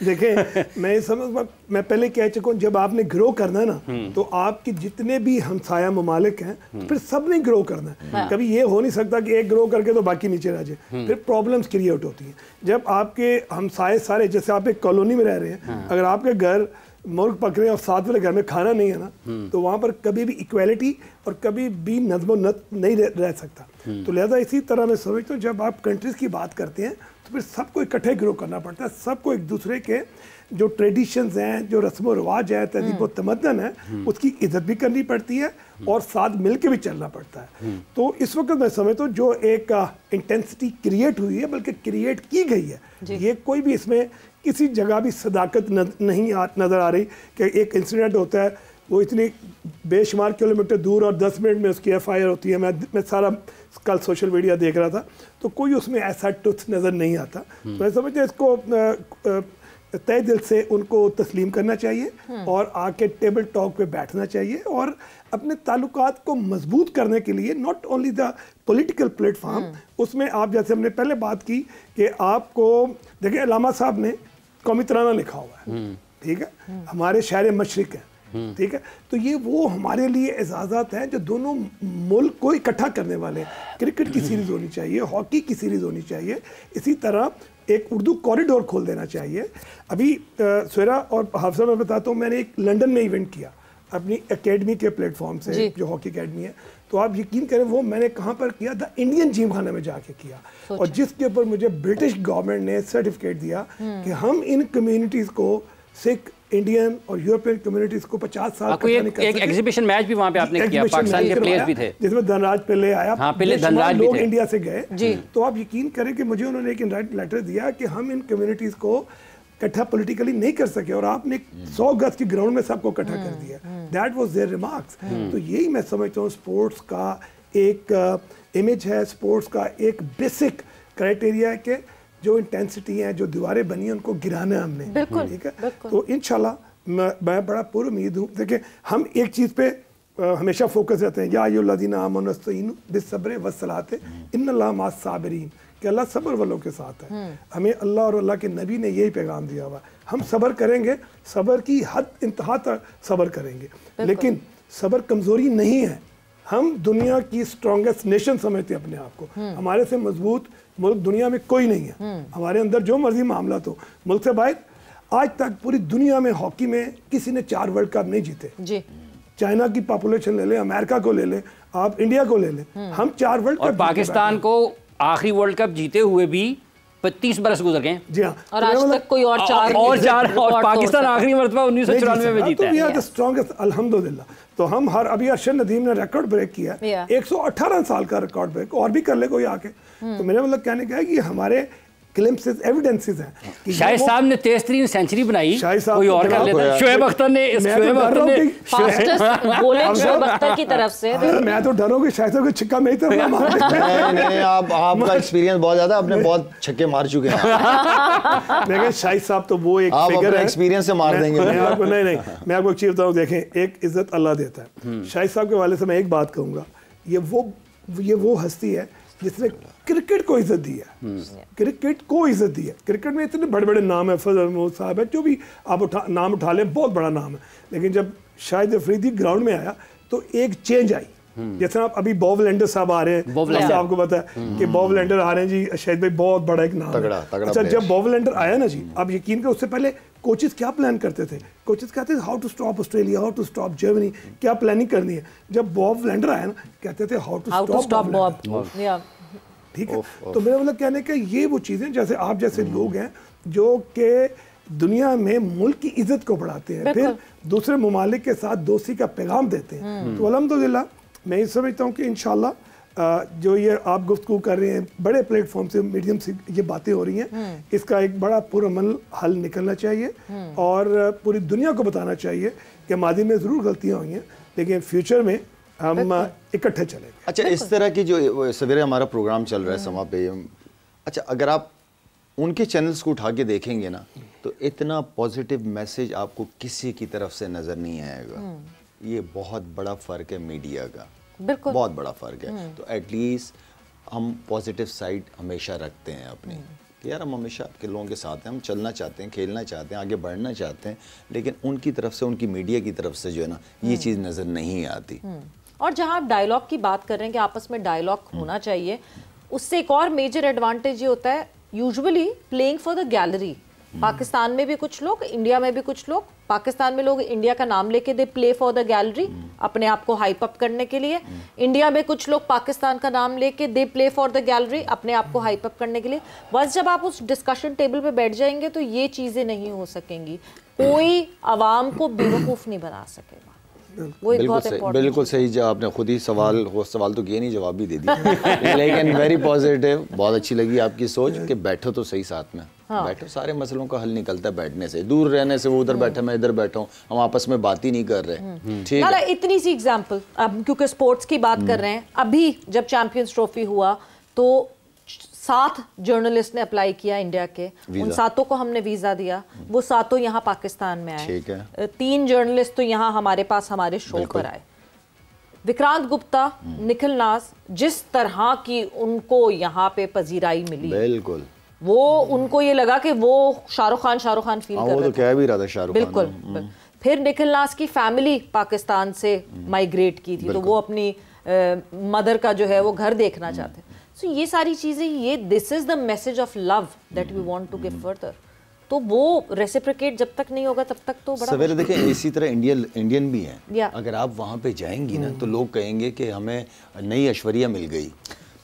देखें, मैं पहले कह चुका हूँ, जब आपने ग्रो करना है ना, तो आपके जितने भी हमसाया ममालिक हैं, फिर सब ने ग्रो करना है। कभी ये हो नहीं सकता कि एक ग्रो करके तो बाकी नीचे रह जाए, फिर प्रॉब्लम्स क्रिएट होती हैं। जब आपके हमसाए सारे, जैसे आप एक कॉलोनी में रह रहे हैं, अगर आपके घर मुर्ग पक रहे हैं और साथ वाले घर में खाना नहीं है ना, तो वहाँ पर कभी भी इक्वालिटी और कभी भी नज़्म नहीं रह सकता। तो लिहाजा इसी तरह मैं समझता हूँ, जब आप कंट्रीज़ की बात करते हैं तो फिर सबको इकट्ठे ग्रो करना पड़ता है, सबको एक दूसरे के जो ट्रेडिशंस हैं, जो रस्म रिवाज है, तहजीब व तमद्दन है, उसकी इज्जत भी करनी पड़ती है और साथ मिल के भी चलना पड़ता है। तो इस वक्त मैं समझता हूँ जो एक इंटेंसिटी क्रिएट हुई है, बल्कि क्रिएट की गई है, ये कोई भी इसमें किसी जगह भी सदाकत नहीं नज़र आ रही कि एक इंसिडेंट होता है, वो इतनी बेशुमार किलोमीटर दूर और 10 मिनट में उसकी FIR होती है। मैं सारा कल सोशल मीडिया देख रहा था, तो कोई उसमें ऐसा टुथ नज़र नहीं आता। तो मैं समझता इसको तय दिल से उनको तस्लीम करना चाहिए और आके टेबल टॉक पे बैठना चाहिए और अपने ताल्लुकात को मजबूत करने के लिए not only the political platform, उसमें आप जैसे हमने पहले बात की कि आपको देखिए अलामा साहब ने कौमी तराना लिखा हुआ है, ठीक है, हमारे शहर मशरिक हैं, ठीक है, तो ये वो हमारे लिए एजाज़ात हैं जो दोनों मुल्क को इकट्ठा करने वाले। क्रिकेट की सीरीज़ होनी चाहिए, हॉकी की सीरीज़ होनी चाहिए, इसी तरह एक उर्दू कॉरिडोर खोल देना चाहिए। अभी सुहेरा और हाफसा मैं बताता हूँ, मैंने एक लंदन में इवेंट किया अपनी एकेडमी के प्लेटफॉर्म से, जो हॉकी एकेडमी है, तो आप यकीन करें वो मैंने कहाँ पर किया, द इंडियन जिम खाना में जाके किया, और जिसके ऊपर मुझे ब्रिटिश गवर्नमेंट ने सर्टिफिकेट दिया कि हम इन कम्युनिटीज़ को, सिख, इंडियन और यूरोपियन कम्युनिटीज को 50 साल एक एग्जीबिशन मैच भी वहाँ पे आपने किया, पाकिस्तान के प्लेयर्स भी थे, जिसमें धनराज पिल्ले आया, हाँ, पिल्ले धनराज भी लोग थे, इंडिया से गए। तो आप यकीन करें कि मुझे उन्होंने एक लेटर दिया कि हम इन कम्युनिटीज को इकट्ठा पॉलिटिकली नहीं कर सके और आपने 100 गज की ग्राउंड में सबको इकट्ठा कर दिया। That was their remarks. तो यही मैं समझता हूँ स्पोर्ट्स का एक इमेज है, स्पोर्ट्स का एक बेसिक क्राइटेरिया है कि जो इंटेंसिटी है, जो दीवारें बनी हैं, उनको गिराना है हमने, ठीक है। तो इंशाल्लाह मैं बड़ा पूरी उम्मीद हूँ। देखिए हम एक चीज़ पे हमेशा फोकस रहते हैं, या अय्युहल्लज़ीना आमनू इस्तईनु बिस्सब्रि वस्सलाति इन्नल्लाहा मअस साबिरीन, कि अल्लाह सब्र वालों के साथ है। हमें अल्लाह और अल्लाह के नबी ने यही पैगाम दिया हुआ। हम सब्र करेंगे, सब्र की हद इंतहा तक सब्र करेंगे, लेकिन सब्र कमज़ोरी नहीं है। हम दुनिया की स्ट्रॉन्गेस्ट नेशन समझते हैं अपने आप को, हमारे से मजबूत मुल्क दुनिया में कोई नहीं है। हमारे अंदर जो मर्जी मामला तो मुल्क से बाहर आज तक पूरी दुनिया में हॉकी में किसी ने 4 वर्ल्ड कप नहीं जीते जी। चाइना की पॉपुलेशन ले ले, अमेरिका को ले ले, आप इंडिया को ले ले, हम 4 वर्ल्ड कप, और पाकिस्तान को आखिरी वर्ल्ड कप जीते हुए भी 30 बरस गुजर गए। जी हाँ, और आज तक कोई और चार और पाकिस्तान आखिरी मरतबा 1994 में जीता है। तो वी आर द स्ट्रॉन्गेस्ट अल्हम्दुलिल्लाह। तो हम हर अभी अरशद नदीम ने रिकॉर्ड ब्रेक किया, 118 साल का रिकॉर्ड ब्रेक, और भी कर ले कोई आके। तो मेरा मतलब कहने का है कि हमारे ग्लिम्पसेस, एविडेंसेस हैं। शाहिद साहब ने 13वीं सेंचुरी बनाई, कोई और कर लेता। शोएब अख्तर ने शोएब अख्तर की तरफ से मैं तो डर रहा हूं कि शाहिद साहब को छिक्का मेरी तरफ ना मार दे। नहीं, आपका एक्सपीरियंस बहुत ज्यादा, आपने बहुत छक्के मार चुके हैं। लेकिन शाहिद साहब तो वो एक फिगर है, एक्सपीरियंस से मार देंगे। मैं आपको नहीं मैं आपको एक चीज बताऊं, देखें एक इज्जत अल्लाह देता है। शाहिद साहब के वाले से मैं एक बात कहूंगा, ये वो हस्ती है जिसने क्रिकेट को इज्जत दी है, क्रिकेट को इज्जत दी है। क्रिकेट में इतने बड़े बड़े नाम है, फजल महमूद साहब है, जो भी आप नाम उठा लें, बहुत बड़ा नाम है। लेकिन जब शाहिद अफरीदी ग्राउंड में आया तो एक चेंज आई। जैसे आप अभी बॉब लेंडर साहब आ रहे हैं, आपको पता है कि बॉब लेंडर आ रहे हैं जी, शाहिद भाई बहुत बड़ा एक नाम है। अच्छा, जब बॉब लेंडर आया ना जी, आप यकीन करो उससे पहले कोचेस क्या प्लान करते थे? कोचेस कहते थे how to stop Australia, how to stop Germany, क्या प्लानिंग करनी है। जब बॉब लेंडर आया ना, कहते थे हाउ टू स्टॉप बॉब। ठीक है, तो मेरा मतलब कहने का ये वो चीज़ें, जैसे आप जैसे लोग हैं जो कि दुनिया में मुल्क की इज्जत को बढ़ाते हैं, फिर दूसरे ममालिक के साथ दोस्ती का पैगाम देते हैं। तो अल्हम्दुलिल्लाह मैं ये समझता हूँ कि इंशाल्लाह जो ये आप गुफ्तगू कर रहे हैं, बड़े प्लेटफॉर्म से, मीडियम से ये बातें हो रही हैं, इसका एक बड़ा पुरअमल हल निकलना चाहिए और पूरी दुनिया को बताना चाहिए कि मादी में ज़रूर गलतियाँ हुई हैं, लेकिन फ्यूचर में हम इकट्ठे चलेंगे। अच्छा, इस तरह की जो सवेरे हमारा प्रोग्राम चल रहा है समा पे, अच्छा अगर आप उनके चैनल्स को उठा के देखेंगे ना, तो इतना पॉजिटिव मैसेज आपको किसी की तरफ से नज़र नहीं आएगा। ये बहुत बड़ा फ़र्क है मीडिया का, बिल्कुल बहुत बड़ा फ़र्क है। तो एटलीस्ट हम पॉजिटिव साइड हमेशा रखते हैं अपनी, कि यार हम हमेशा आपके लोगों के साथ हैं, हम चलना चाहते हैं, खेलना चाहते हैं, आगे बढ़ना चाहते हैं, लेकिन उनकी तरफ से, उनकी मीडिया की तरफ से जो है ना, ये चीज़ नज़र नहीं आती। और जहाँ आप डायलॉग की बात कर रहे हैं कि आपस में डायलॉग होना चाहिए, उससे एक और मेजर एडवांटेज ये होता है, usually playing for the gallery. Pakistan में भी कुछ लोग, इंडिया में भी कुछ लोग, पाकिस्तान में लोग इंडिया का नाम लेके they play for the gallery, अपने आप को हाइप अप करने के लिए। इंडिया में कुछ लोग पाकिस्तान का नाम लेके they play for the gallery, अपने आप को हाइप अप करने के लिए। बस जब आप उस डिस्कशन टेबल पे बैठ जाएंगे तो ये चीजें नहीं हो सकेंगी, कोई आवाम को बेवकूफ नहीं बना सकेगा। वो एक बहुत बिल्कुल सही आपने खुद ही सवाल तो किए नहीं, जवाब भी दे दिया। लेकिन वेरी पॉजिटिव, बहुत अच्छी लगी आपकी सोच कि बैठो तो सही साथ में। हाँ। बैठो, सारे मसलों का हल निकलता है बैठने से। दूर रहने से वो उधर बैठा मैं इधर बैठा हूँ, हम आपस में बात ही नहीं कर रहे। ठीक है, इतनी सी एग्जांपल, अब क्योंकि स्पोर्ट्स की बात कर रहे हैं, अभी जब चैंपियंस ट्रॉफी हुआ तो 7 जर्नलिस्ट ने अप्लाई किया इंडिया के, उन 7 को हमने वीजा दिया, वो 7 यहाँ पाकिस्तान में आए। ठीक है। 3 जर्नलिस्ट तो यहाँ हमारे पास हमारे शो पर आए। विक्रांत गुप्ता, निखिल नाज, जिस तरह की उनको यहाँ पे पजीराई मिली, बिल्कुल वो उनको ये लगा कि वो शाहरुख खान फील कर रहे थे। तो कह भी रहा था शाहरुख खान। बिल्कुल। फिर निखिल नाज की फैमिली पाकिस्तान से माइग्रेट की थी, तो वो अपनी मदर का जो है वो घर देखना चाहते। So, ये सारी चीजें, ये this is the message of love that we want to give further. तो वो रेसिप्रोकेट जब तक नहीं होगा तब तक तो बड़ा सवेरे देखें, इसी तरह इंडियन भी हैं। अगर आप वहाँ पे जाएंगी ना तो लोग कहेंगे कि हमें नई ऐश्वर्या मिल गई,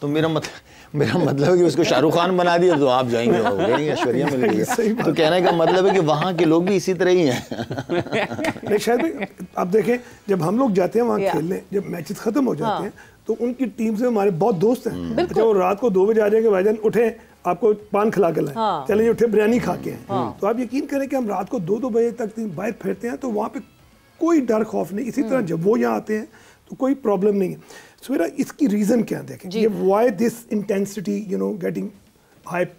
तो मेरा मतलब है कि उसको शाहरुख खान बना दिया तो आप जाएंगे नई ऐश्वर्या मिल गई। तो कहने का मतलब है कि वहाँ के लोग भी इसी तरह ही हैं। शायद आप देखें, जब हम लोग जाते हैं वहाँ खेलने, जब मैचेस खत्म हो जाते हैं तो उनकी टीम से हमारे बहुत दोस्त हैं। अच्छा, वो रात को 2 बजे आ जाएंगे, भाईजान उठे आपको पान खिला के लाएं, चलिए उठे बिरयानी खा के हैं। तो आप यकीन करें कि हम रात को 2-2 बजे तक बाहर फिरते हैं, तो वहाँ पे कोई डर खौफ नहीं। इसी तरह जब वो यहाँ आते हैं तो कोई प्रॉब्लम नहीं है। सो मेरा इसकी रीजन क्या देखें, ये why this intensity getting hype,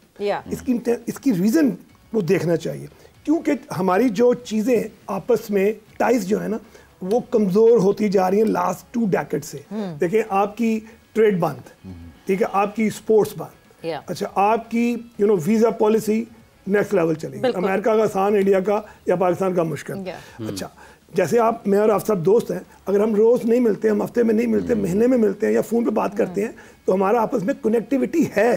इसकी रीजन वो देखना चाहिए। क्योंकि हमारी जो चीज़ें आपस में टाइज जो है ना, वो कमज़ोर होती जा रही हैं लास्ट 2 डेकेड से। देखिए, आपकी ट्रेड बंद, ठीक है, आपकी स्पोर्ट्स बंद, अच्छा, आपकी वीज़ा पॉलिसी नेक्स्ट लेवल चलेगी। अमेरिका का आसान, इंडिया का या पाकिस्तान का मुश्किल। अच्छा, जैसे मैं और आप सब दोस्त हैं, अगर हम रोज़ नहीं मिलते, हम हफ्ते में नहीं मिलते, महीने में मिलते हैं या फ़ोन पे बात करते हैं, तो हमारा आपस में कनेक्टिविटी है।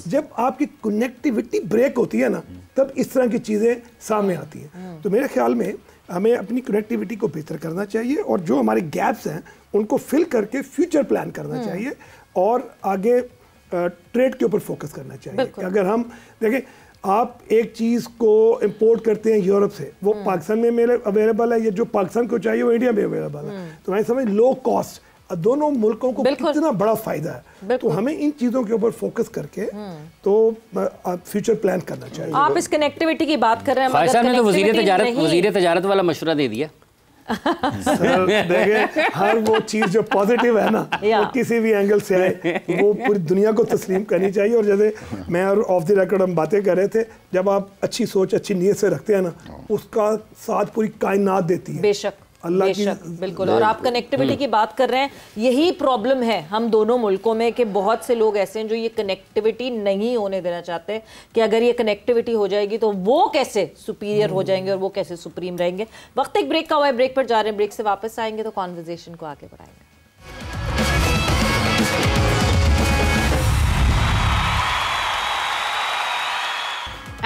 जब आपकी कनेक्टिविटी ब्रेक होती है ना, तब इस तरह की चीज़ें सामने आती हैं। तो मेरे ख्याल में हमें अपनी कनेक्टिविटी को बेहतर करना चाहिए और जो हमारे गैप्स हैं उनको फिल करके फ्यूचर प्लान करना चाहिए और आगे ट्रेड के ऊपर फोकस करना चाहिए। अगर हम देखें, आप एक चीज़ को इंपोर्ट करते हैं यूरोप से, वो पाकिस्तान में मेरे अवेलेबल है, ये जो पाकिस्तान को चाहिए वो इंडिया में अवेलेबल है। तो मैं समझ लो कॉस्ट, दोनों मुल्कों को कितना बड़ा फायदा है। तो हमें इन चीजों के ऊपर फोकस करके तो फ्यूचर प्लान करना चाहिए। आप इस कनेक्टिविटी की बात कर रहे हैं, फायद साहब ने तो वज़ीर तजारत वाला मशवरा दे दिया। सर देखिए, हर वो चीज़ जो पॉजिटिव है ना, वो किसी भी एंगल से आए वो पूरी दुनिया को तस्लीम करनी चाहिए। और जैसे मैं और ऑफ द रिकॉर्ड हम बातें कर रहे थे, जब आप अच्छी सोच, अच्छी नीयत से रखते हैं ना, उसका साथ पूरी कायनात देती है। बेशक, बिल्कुल। और आप कनेक्टिविटी की बात कर रहे हैं, यही प्रॉब्लम है हम दोनों मुल्कों में कि बहुत से लोग ऐसे हैं जो ये कनेक्टिविटी नहीं होने देना चाहते कि अगर ये कनेक्टिविटी हो जाएगी तो वो कैसे सुपीरियर हो जाएंगे और वो कैसे सुप्रीम रहेंगे। वक्त एक ब्रेक का हुआ है, ब्रेक पर जा रहे हैं, ब्रेक से वापस आएंगे तो कॉन्वर्सेशन को आगे बढ़ाएंगे।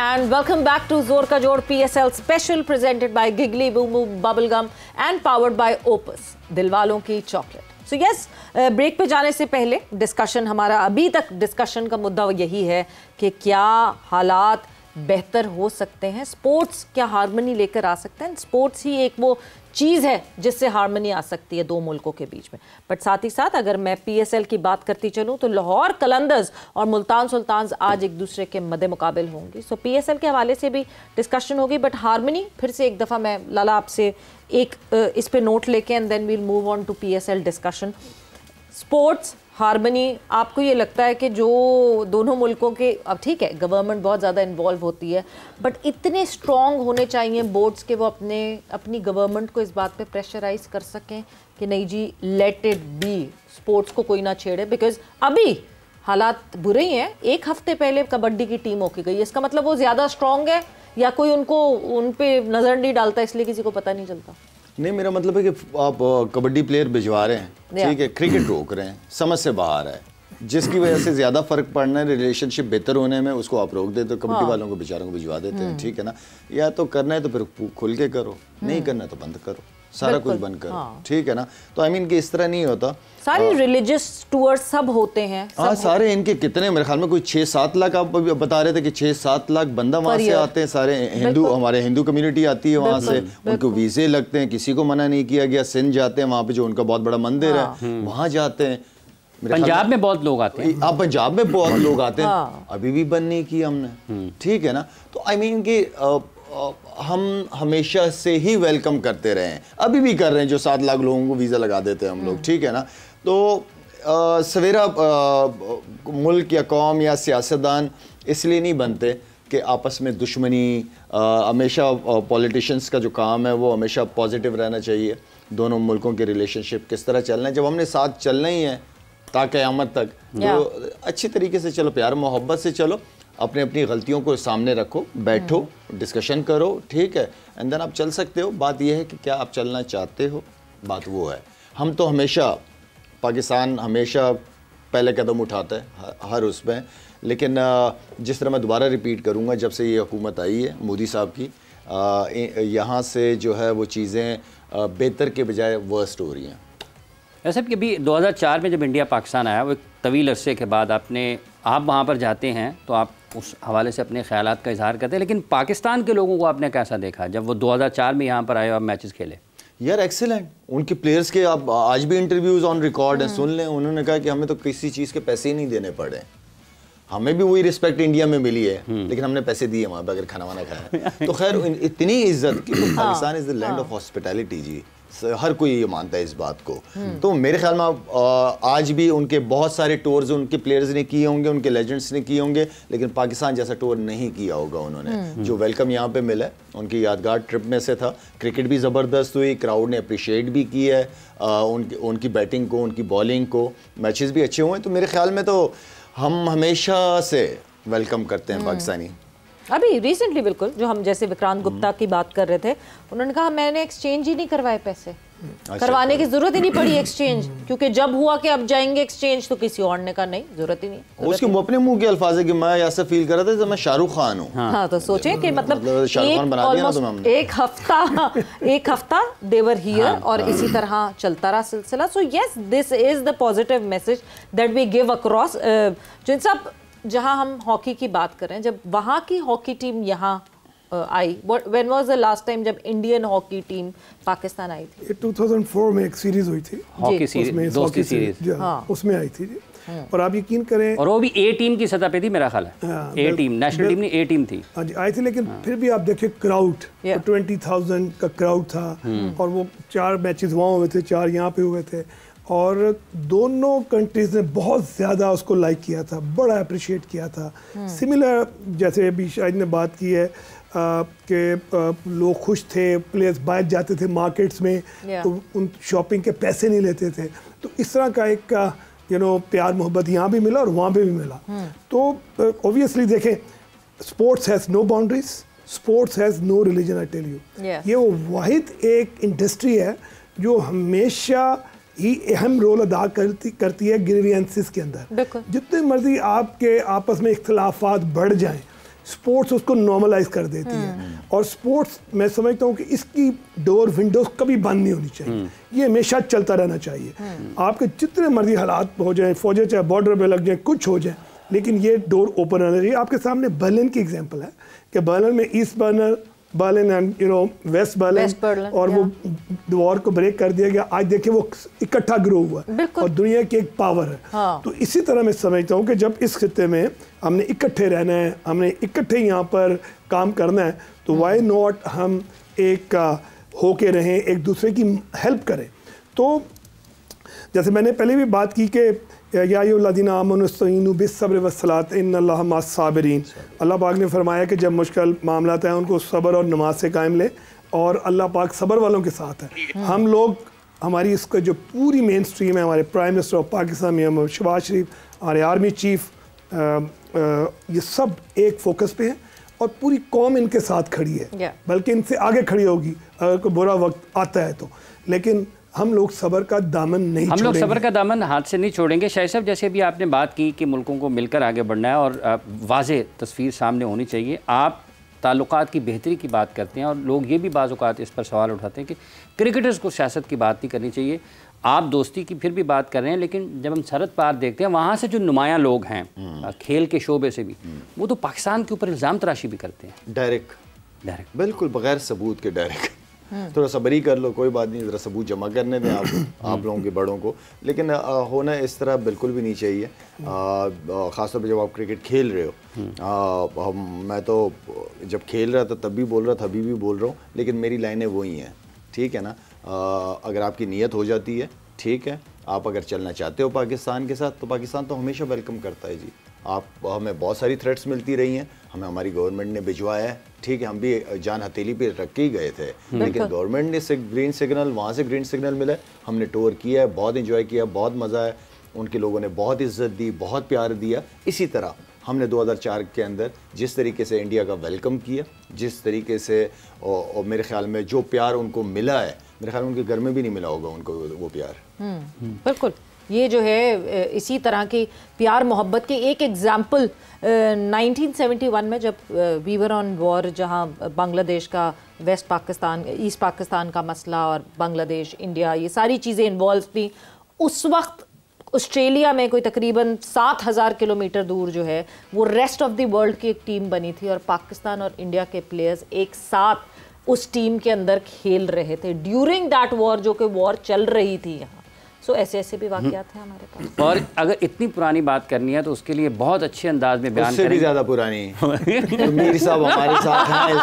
And welcome back to Zor Ka Jod PSL special presented by Giggly Boom Boom Bubblegum and powered by Opus, दिलवालों की चॉकलेट। So yes, ब्रेक पे जाने से पहले डिस्कशन, हमारा अभी तक डिस्कशन का मुद्दा यही है कि क्या हालात बेहतर हो सकते हैं, स्पोर्ट्स क्या हार्मनी लेकर आ सकते हैं। स्पोर्ट्स ही एक वो चीज़ है जिससे हार्मनी आ सकती है 2 मुल्कों के बीच में। बट साथ ही साथ अगर मैं PSL की बात करती चलूँ तो लाहौर कलंदर्स और मुल्तान सुल्तान्स आज एक दूसरे के मद्दे मुकाबिल होंगी। सो PSL के हवाले से भी डिस्कशन होगी, बट हार्मनी फिर से एक दफ़ा मैं लाला आपसे एक इस पे नोट लेके and then we'll move on to PSL discussion. Sports harmony, आपको ये लगता है कि जो दोनों मुल्कों के, अब ठीक है गवर्नमेंट बहुत ज़्यादा इन्वॉल्व होती है, बट इतने स्ट्रॉन्ग होने चाहिए बोर्ड्स के वो अपनी गवर्नमेंट को इस बात पे प्रेशराइज कर सकें कि नहीं जी लेट इट बी, स्पोर्ट्स को कोई ना छेड़े। बिकॉज अभी हालात बुरे ही हैं। 1 हफ्ते पहले कबड्डी की टीम होके गई, इसका मतलब वो ज़्यादा स्ट्रॉन्ग है या कोई उन पे नज़र नहीं डालता इसलिए किसी को पता नहीं चलता। नहीं, मेरा मतलब है कि आप कबड्डी प्लेयर भिजवा रहे हैं, ठीक है, क्रिकेट रोक रहे हैं, समझ से बाहर है, जिसकी वजह से ज़्यादा फ़र्क पड़ना है, रिलेशनशिप बेहतर होने में, उसको आप रोक देते हो, कमेटी वालों को बेचारों को भिजवा देते हैं, ठीक है ना। या तो करना है तो फिर खुल के करो, नहीं करना तो बंद करो, सारा कुछ बंद करो, ठीक है ना। तो आई मीन कि इस तरह नहीं होता। सारी रिलीजियस टूर्स सब होते हैं। हाँ, सारे इनके कितने, मेरे ख्याल में कोई 6-7 लाख, आप बता रहे थे कि 6-7 लाख बंदा वहाँ से आते हैं, सारे हिंदू, हमारे हिंदू कम्युनिटी आती है वहाँ से, उनको वीज़े लगते हैं, किसी को मना नहीं किया गया। सिंध जाते हैं, वहाँ पे जो उनका बहुत बड़ा मंदिर है वहाँ जाते हैं। पंजाब में बहुत लोग आते हैं। आप पंजाब में बहुत लोग आते हैं, अभी भी बंद नहीं किया हमने, ठीक है ना। तो आई मीन कि हम हमेशा से ही वेलकम करते रहे हैं, अभी भी कर रहे हैं, जो 7 लाख लोगों को वीज़ा लगा देते हैं हम लोग, ठीक है ना। तो सवेरा मुल्क या कौम या सियासतदान इसलिए नहीं बनते कि आपस में दुश्मनी, हमेशा पॉलिटिशियंस का जो काम है वो हमेशा पॉजिटिव रहना चाहिए। दोनों मुल्कों के रिलेशनशिप किस तरह चलना है, जब हमने साथ चलना ही है ताकि क़यामत तक, तो अच्छी तरीके से चलो, प्यार मोहब्बत से चलो, अपनी अपनी गलतियों को सामने रखो, बैठो, डिस्कशन करो, ठीक है, एंड देन आप चल सकते हो। बात यह है कि क्या आप चलना चाहते हो, बात वो है। हम तो हमेशा, पाकिस्तान हमेशा पहले कदम उठाता है हर उसमें, लेकिन जिस तरह मैं दोबारा रिपीट करूँगा, जब से ये हुकूमत आई है मोदी साहब की, यहाँ से जो है वो चीज़ें बेहतर के बजाय वर्स्ट हो रही हैं। ऐसा कि अभी 2004 में जब इंडिया पाकिस्तान आया, वो एक तवील अरसे के बाद आप वहाँ पर जाते हैं तो आप उस हवाले से अपने ख़यालात का इजहार करते हैं, लेकिन पाकिस्तान के लोगों को आपने कैसा देखा जब वो 2004 में यहाँ पर आए और मैचेस खेले? यार एक्सीलेंट, उनके प्लेयर्स के आप आज भी इंटरव्यूज़ ऑन रिकॉर्ड हैं, सुन लें। उन्होंने कहा कि हमें तो किसी चीज़ के पैसे ही नहीं देने पड़े, हमें भी वही रिस्पेक्ट इंडिया में मिली है, लेकिन हमने पैसे दिए वहाँ पे अगर खाना वाना खाया। तो खैर इतनी इज्जत की, तो Pakistan is the land of hospitality जी, हर कोई ये मानता है इस बात को। तो मेरे ख्याल में आज भी उनके बहुत सारे टूर्स उनके प्लेयर्स ने किए होंगे, उनके लेजेंड्स ने किए होंगे, लेकिन पाकिस्तान जैसा टूर नहीं किया होगा उन्होंने। जो वेलकम यहाँ पे मिला उनकी यादगार ट्रिप में से था। क्रिकेट भी ज़बरदस्त हुई, क्राउड ने अप्रिशिएट भी किया है उनकी बैटिंग को, उनकी बॉलिंग को, मैचेस भी अच्छे हुए। तो मेरे ख्याल में तो हम हमेशा से वेलकम करते हैं पाकिस्तानी। अभी रिसेंटली बिल्कुल, जो हम जैसे विक्रांत गुप्ता की बात कर रहे थे, उन्होंने कहा मैंने एक्सचेंज ही नहीं करवाए पैसे, करवाने की जरूरत ही नहीं पड़ी एक्सचेंज, क्योंकि जब हुआ कि अब जाएंगे एक्सचेंज तो किसी और ने कहा नहीं, जरूरत ही नहीं। उसके अपने मुंह के अल्फाज है कि मैं ऐसा फील कर रहा था मैं शाहरुख खान हूँ। हाँ, तो सोचे कि मतलब एक हफ्ता देवर हियर, और इसी तरह चलता रहा सिलसिला। So yes, this is the positive message that we give across. जिन सब जहां हम हॉकी की बात कर रहे हैं, जब वहां की हॉकी टीम यहाँ आई, when was the last time जब इंडियन हॉकी टीम पाकिस्तान आई थी? 2004 में एक सीरीज हुई थी, हॉकी सीरीज, दोस्ती सीरीज, उसमें आई थी। और आप यकीन करें, और वो भी ए टीम की सतह पे थी मेरा ख्याल है। ए टीम, नेशनल टीम नहीं, ए टीम थी। हाँ जी, आई थी, लेकिन फिर भी आप देखिए क्राउड 20,000 का क्राउड था, और वो 4 मैचेस वहाँ हुए थे, 4 यहाँ पे हुए थे, और दोनों कंट्रीज ने बहुत ज़्यादा उसको लाइक किया था, बड़ा अप्रिशिएट किया था। सिमिलर जैसे अभी शाहिद ने बात की है कि लोग खुश थे, प्लेयर्स बाहर जाते थे मार्केट्स में, तो उन शॉपिंग के पैसे नहीं लेते थे। तो इस तरह का एक प्यार मोहब्बत यहाँ भी मिला और वहाँ पे भी मिला। तो ऑब्वियसली देखें, sports has no boundaries, sports has no religion, I tell you. ये वो वाहिद एक इंडस्ट्री है जो हमेशा ही अहम रोल अदा करती है ग्रीवियंसेस के अंदर। जितने मर्जी आपके आपस में इख्तलाफात बढ़ जाएं, स्पोर्ट्स उसको नॉर्मलाइज कर देती है। और स्पोर्ट्स, मैं समझता हूँ कि इसकी डोर विंडोज कभी बंद नहीं होनी चाहिए, ये हमेशा चलता रहना चाहिए। आपके जितने मर्जी हालात हो जाएं, फौजें चाहे बॉर्डर पे लग जाए, कुछ हो जाए, लेकिन ये डोर ओपन रहना चाहिए। आपके सामने बर्लिन की एग्जांपल है कि बर्लिन में East Berlin and West Berlin, और वो वॉर को ब्रेक कर दिया गया। आज देखिए वो इकट्ठा ग्रो हुआ और दुनिया की एक पावर है। तो इसी तरह मैं समझता हूँ कि जब इस खित्ते में हमने इकट्ठे रहना है, हमने इकट्ठे यहाँ पर काम करना है, तो वाई नॉट हम एक होके रहें, एक दूसरे की हेल्प करें। तो जैसे मैंने पहले भी बात की कि या अय्युहल्लज़ीना आमनू इस्तईनू बिस्सब्र वस्सलात इन्नल्लाहा मअस-साबिरीन। अल्लाह पाक ने फरमाया कि जब मुश्किल मामलात हैं उनको सब्र और नमाज से कायम ले, और अल्लाह पाक सब्र वालों के साथ है। हम लोग, हमारी इसका जो पूरी मेन स्ट्रीम है, हमारे प्राइम मिनिस्टर ऑफ पाकिस्तान में शहबाज शरीफ, हमारे आर्मी चीफ, ये सब एक फोकस पे हैं और पूरी कौम इनके साथ खड़ी है, बल्कि इनसे आगे खड़ी होगी अगर कोई बुरा वक्त आता है तो। लेकिन हम लोग सब्र का दामन नहीं छोड़ेंगे। हम लोग सब्र का दामन हाथ से नहीं छोड़ेंगे। शाहिद साहब, जैसे अभी आपने बात की कि मुल्कों को मिलकर आगे बढ़ना है और वाज़ेह तस्वीर सामने होनी चाहिए, आप ताल्लुकात की बेहतरी की बात करते हैं और लोग ये भी बाज़ औक़ात इस पर सवाल उठाते हैं कि क्रिकेटर्स को सियासत की बात नहीं करनी चाहिए। आप दोस्ती की फिर भी बात कर रहे हैं, लेकिन जब हम सरहद पार देखते हैं वहाँ से जो नुमायाँ लोग हैं खेल के शोबे से भी, वो तो पाकिस्तान के ऊपर इल्ज़ाम तराशी भी करते हैं डायरेक्ट, बिल्कुल बगैर सबूत के डायरेक्ट। थोड़ा सब्र ही कर लो, कोई बात नहीं, ज़रा सबूत जमा करने दें आप लोगों के बड़ों को। लेकिन होना इस तरह बिल्कुल भी नहीं चाहिए, ख़ासतौर पर जब आप क्रिकेट खेल रहे हो। मैं तो जब खेल रहा था तब भी बोल रहा था, अभी भी बोल रहा हूँ, लेकिन मेरी लाइनें वही हैं, ठीक है ना। अगर आपकी नीयत हो जाती है, ठीक है, आप अगर चलना चाहते हो पाकिस्तान के साथ, तो पाकिस्तान तो हमेशा वेलकम करता है जी। हमें बहुत सारी थ्रेट्स मिलती रही हैं, हमें हमारी गवर्नमेंट ने भिजवाया है, ठीक है, हम भी जान हथेली पे रख के ही गए थे, लेकिन गवर्नमेंट ने ग्रीन सिग्नल, वहाँ से ग्रीन सिग्नल मिला, हमने टूर किया है, बहुत इंजॉय किया, बहुत मज़ा है, उनके लोगों ने बहुत इज्जत दी, बहुत प्यार दिया। इसी तरह हमने 2004 के अंदर जिस तरीके से इंडिया का वेलकम किया, जिस तरीके से और मेरे ख्याल में जो प्यार उनको मिला है, मेरे ख्याल में उनके घर में भी नहीं मिला होगा उनको वो प्यार। बिल्कुल, ये जो है इसी तरह की प्यार मोहब्बत की एक एग्जाम्पल 1971 में जब वी वर ऑन वॉर, जहाँ बांग्लादेश का वेस्ट पाकिस्तान, ईस्ट पाकिस्तान का मसला और बांग्लादेश, इंडिया, ये सारी चीज़ें इन्वॉल्व थी। उस वक्त ऑस्ट्रेलिया में कोई तकरीबन 7000 किलोमीटर दूर जो है वो रेस्ट ऑफ द वर्ल्ड की एक टीम बनी थी और पाकिस्तान और इंडिया के प्लेयर्स एक साथ उस टीम के अंदर खेल रहे थे ड्यूरिंग दैट वॉर, जो कि वॉर चल रही थी यहाँ। सो ऐसे भी वाक़यात हैं हमारे पास। और अगर इतनी पुरानी बात करनी है तो उसके लिए बहुत अच्छे अंदाज में बयान करेंगे। भी ज़्यादा पुरानी तो मीर साहब हमारे साथ हैं।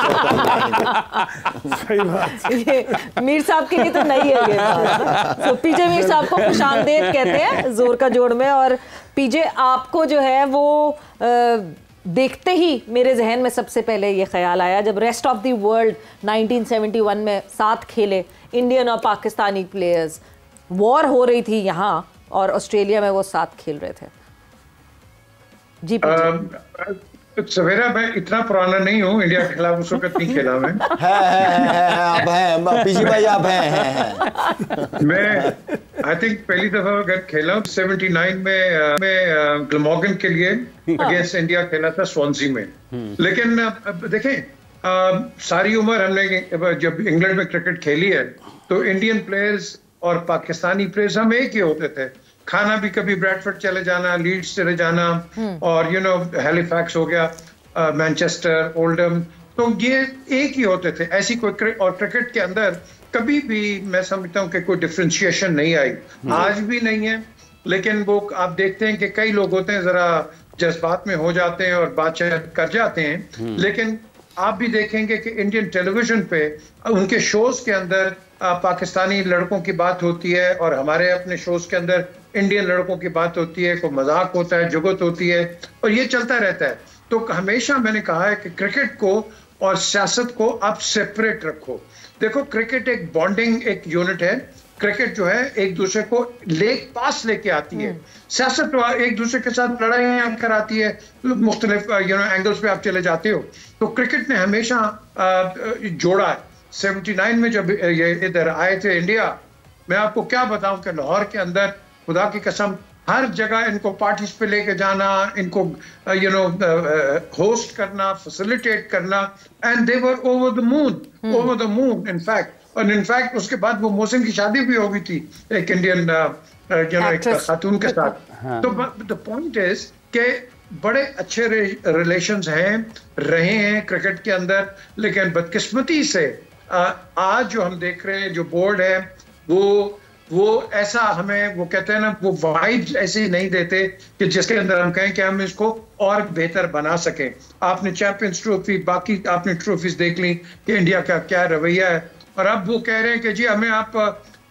सही बात। ये मीर साहब के लिए तो नहीं है ये बात। तो पीजे मीर साहब को खुशामदीद कहते हैं जोर का जोड़ में। और पीजे, आपको जो है वो देखते ही मेरे जहन में सबसे पहले ये ख्याल आया जब रेस्ट ऑफ द वर्ल्ड 1971 में साथ खेले इंडियन और पाकिस्तानी प्लेयर्स, वॉर हो रही थी यहाँ और ऑस्ट्रेलिया में वो साथ खेल रहे थे। जी सवेरा, मैं इतना पुराना नहीं हूँ, इंडिया के खिलाफ उस वक्त नहीं खेला मैं। आप हैं पीजी भाई, आप हैं। मैं आई थिंक पहली दफा अगर खेला हूँ 79 में मैं ग्लमॉगन के लिए अगेंस्ट इंडिया खेला था स्वांसी में। लेकिन देखें, सारी उम्र हमने जब इंग्लैंड में क्रिकेट खेली है तो इंडियन प्लेयर्स और पाकिस्तानी प्लेयर्स हम एक ही होते थे। खाना भी कभी ब्रैडफोर्ड चले जाना, लीड्स चले जाना, और हैलिफैक्स हो गया, मैनचेस्टर, ओल्डम, तो ये एक ही होते थे। ऐसी कोई और क्रिकेट के अंदर कभी भी मैं समझता हूँ कि कोई डिफरेंशिएशन नहीं आई, आज भी नहीं है। लेकिन वो आप देखते हैं कि कई लोग होते हैं जरा जज्बात में हो जाते हैं और बातचीत कर जाते हैं। लेकिन आप भी देखेंगे कि इंडियन टेलीविजन पे उनके शोज के अंदर पाकिस्तानी लड़कों की बात होती है और हमारे अपने शोज के अंदर इंडियन लड़कों की बात होती है, कोई मजाक होता है, जुगत होती है, और ये चलता रहता है। तो हमेशा मैंने कहा है कि क्रिकेट को और सियासत को आप सेपरेट रखो। देखो, क्रिकेट एक बॉन्डिंग एक यूनिट है। क्रिकेट जो है एक दूसरे को पास लेके आती है। सियासत तो एक दूसरे के साथ लड़ाइयाँ कराती है, मुख्तलिफ एंगल्स पे आप चले जाते हो। तो क्रिकेट ने हमेशा जोड़ा है। 79 में जब ये इधर आए थे इंडिया, मैं आपको क्या बताऊं कि लाहौर के अंदर खुदा की कसम हर जगह इनको पार्टीज पे लेके जाना, इनको होस्ट करना, फैसिलिटेट करना, and they were over the moon in fact. और इनफैक्ट उसके बाद वो मोहसिन की शादी भी हो गई थी एक इंडियन एक खातून के साथ। तो द पॉइंट इज के बड़े अच्छे रिलेशंस रहे हैं क्रिकेट के अंदर। लेकिन बदकिस्मती से आज जो हम देख रहे हैं, जो बोर्ड है वो ऐसा हमें, वो कहते हैं ना, वो वाइब्स ऐसे ही नहीं देते कि जिसके अंदर हम कहें कि हम इसको और बेहतर बना सकें। आपने चैंपियंस ट्रॉफी, बाकी आपने ट्रॉफीज देख ली कि इंडिया का क्या रवैया है, और अब वो कह रहे हैं कि जी हमें आप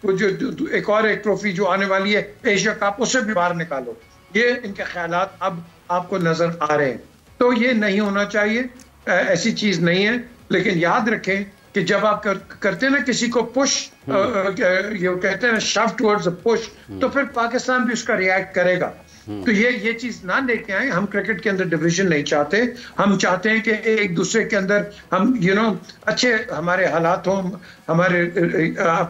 वो जो एक ट्रॉफी जो आने वाली है एशिया कप, उससे भी बाहर निकालो। ये इनके ख्यालात अब आपको नजर आ रहे हैं। तो ये नहीं होना चाहिए, ऐसी चीज नहीं है। लेकिन याद रखें कि जब आप करते हैं ना किसी को पुश, ये कहते हैं ना शव टुवर्ड्स अ पुश, तो फिर पाकिस्तान भी उसका रिएक्ट करेगा। तो ये चीज ना लेके आए। हम क्रिकेट के अंदर डिवीजन नहीं चाहते, हम चाहते हैं कि एक दूसरे के अंदर हम अच्छे हमारे हालात हों, हमारे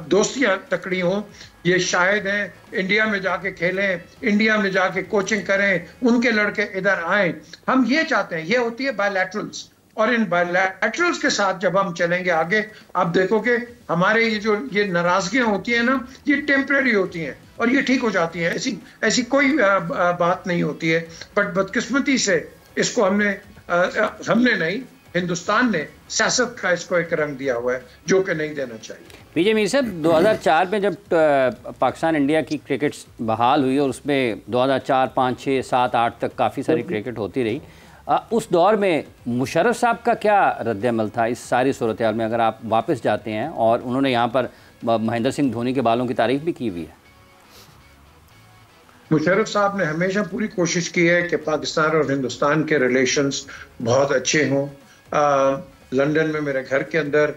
दोस्तियां तकड़ी हों। ये शायद हैं इंडिया में जाके खेलें, इंडिया में जाके कोचिंग करें, उनके लड़के इधर आए, हम ये चाहते हैं। ये होती है बायलैटरल्स, और इन बायलैटरल्स के साथ जब हम चलेंगे आगे, आप देखोगे हमारे ये नाराजगियां होती हैं ना, ये टेम्परेरी होती हैं और ये ठीक हो जाती हैं। ऐसी कोई बात नहीं होती है। बट बदकिस्मती से इसको हमने नहीं, हिंदुस्तान ने सियासत का इसको एक रंग दिया हुआ है जो कि नहीं देना चाहिए। पीजे मीर साहब, 2004 में जब पाकिस्तान इंडिया की क्रिकेट बहाल हुई और उसमें 2004, 5, 6, 7, 8 तक काफ़ी सारी क्रिकेट होती रही, उस दौर में मुशर्रफ साहब का क्या रद्द-ए-अमल था इस सारी सूरत हाल में? अगर आप वापस जाते हैं, और उन्होंने यहाँ पर महेंद्र सिंह धोनी के बालों की तारीफ भी की हुई है। मुशर्रफ साहब ने हमेशा पूरी कोशिश की है कि पाकिस्तान और हिंदुस्तान के रिलेशंस बहुत अच्छे हों। लंदन में मेरे घर के अंदर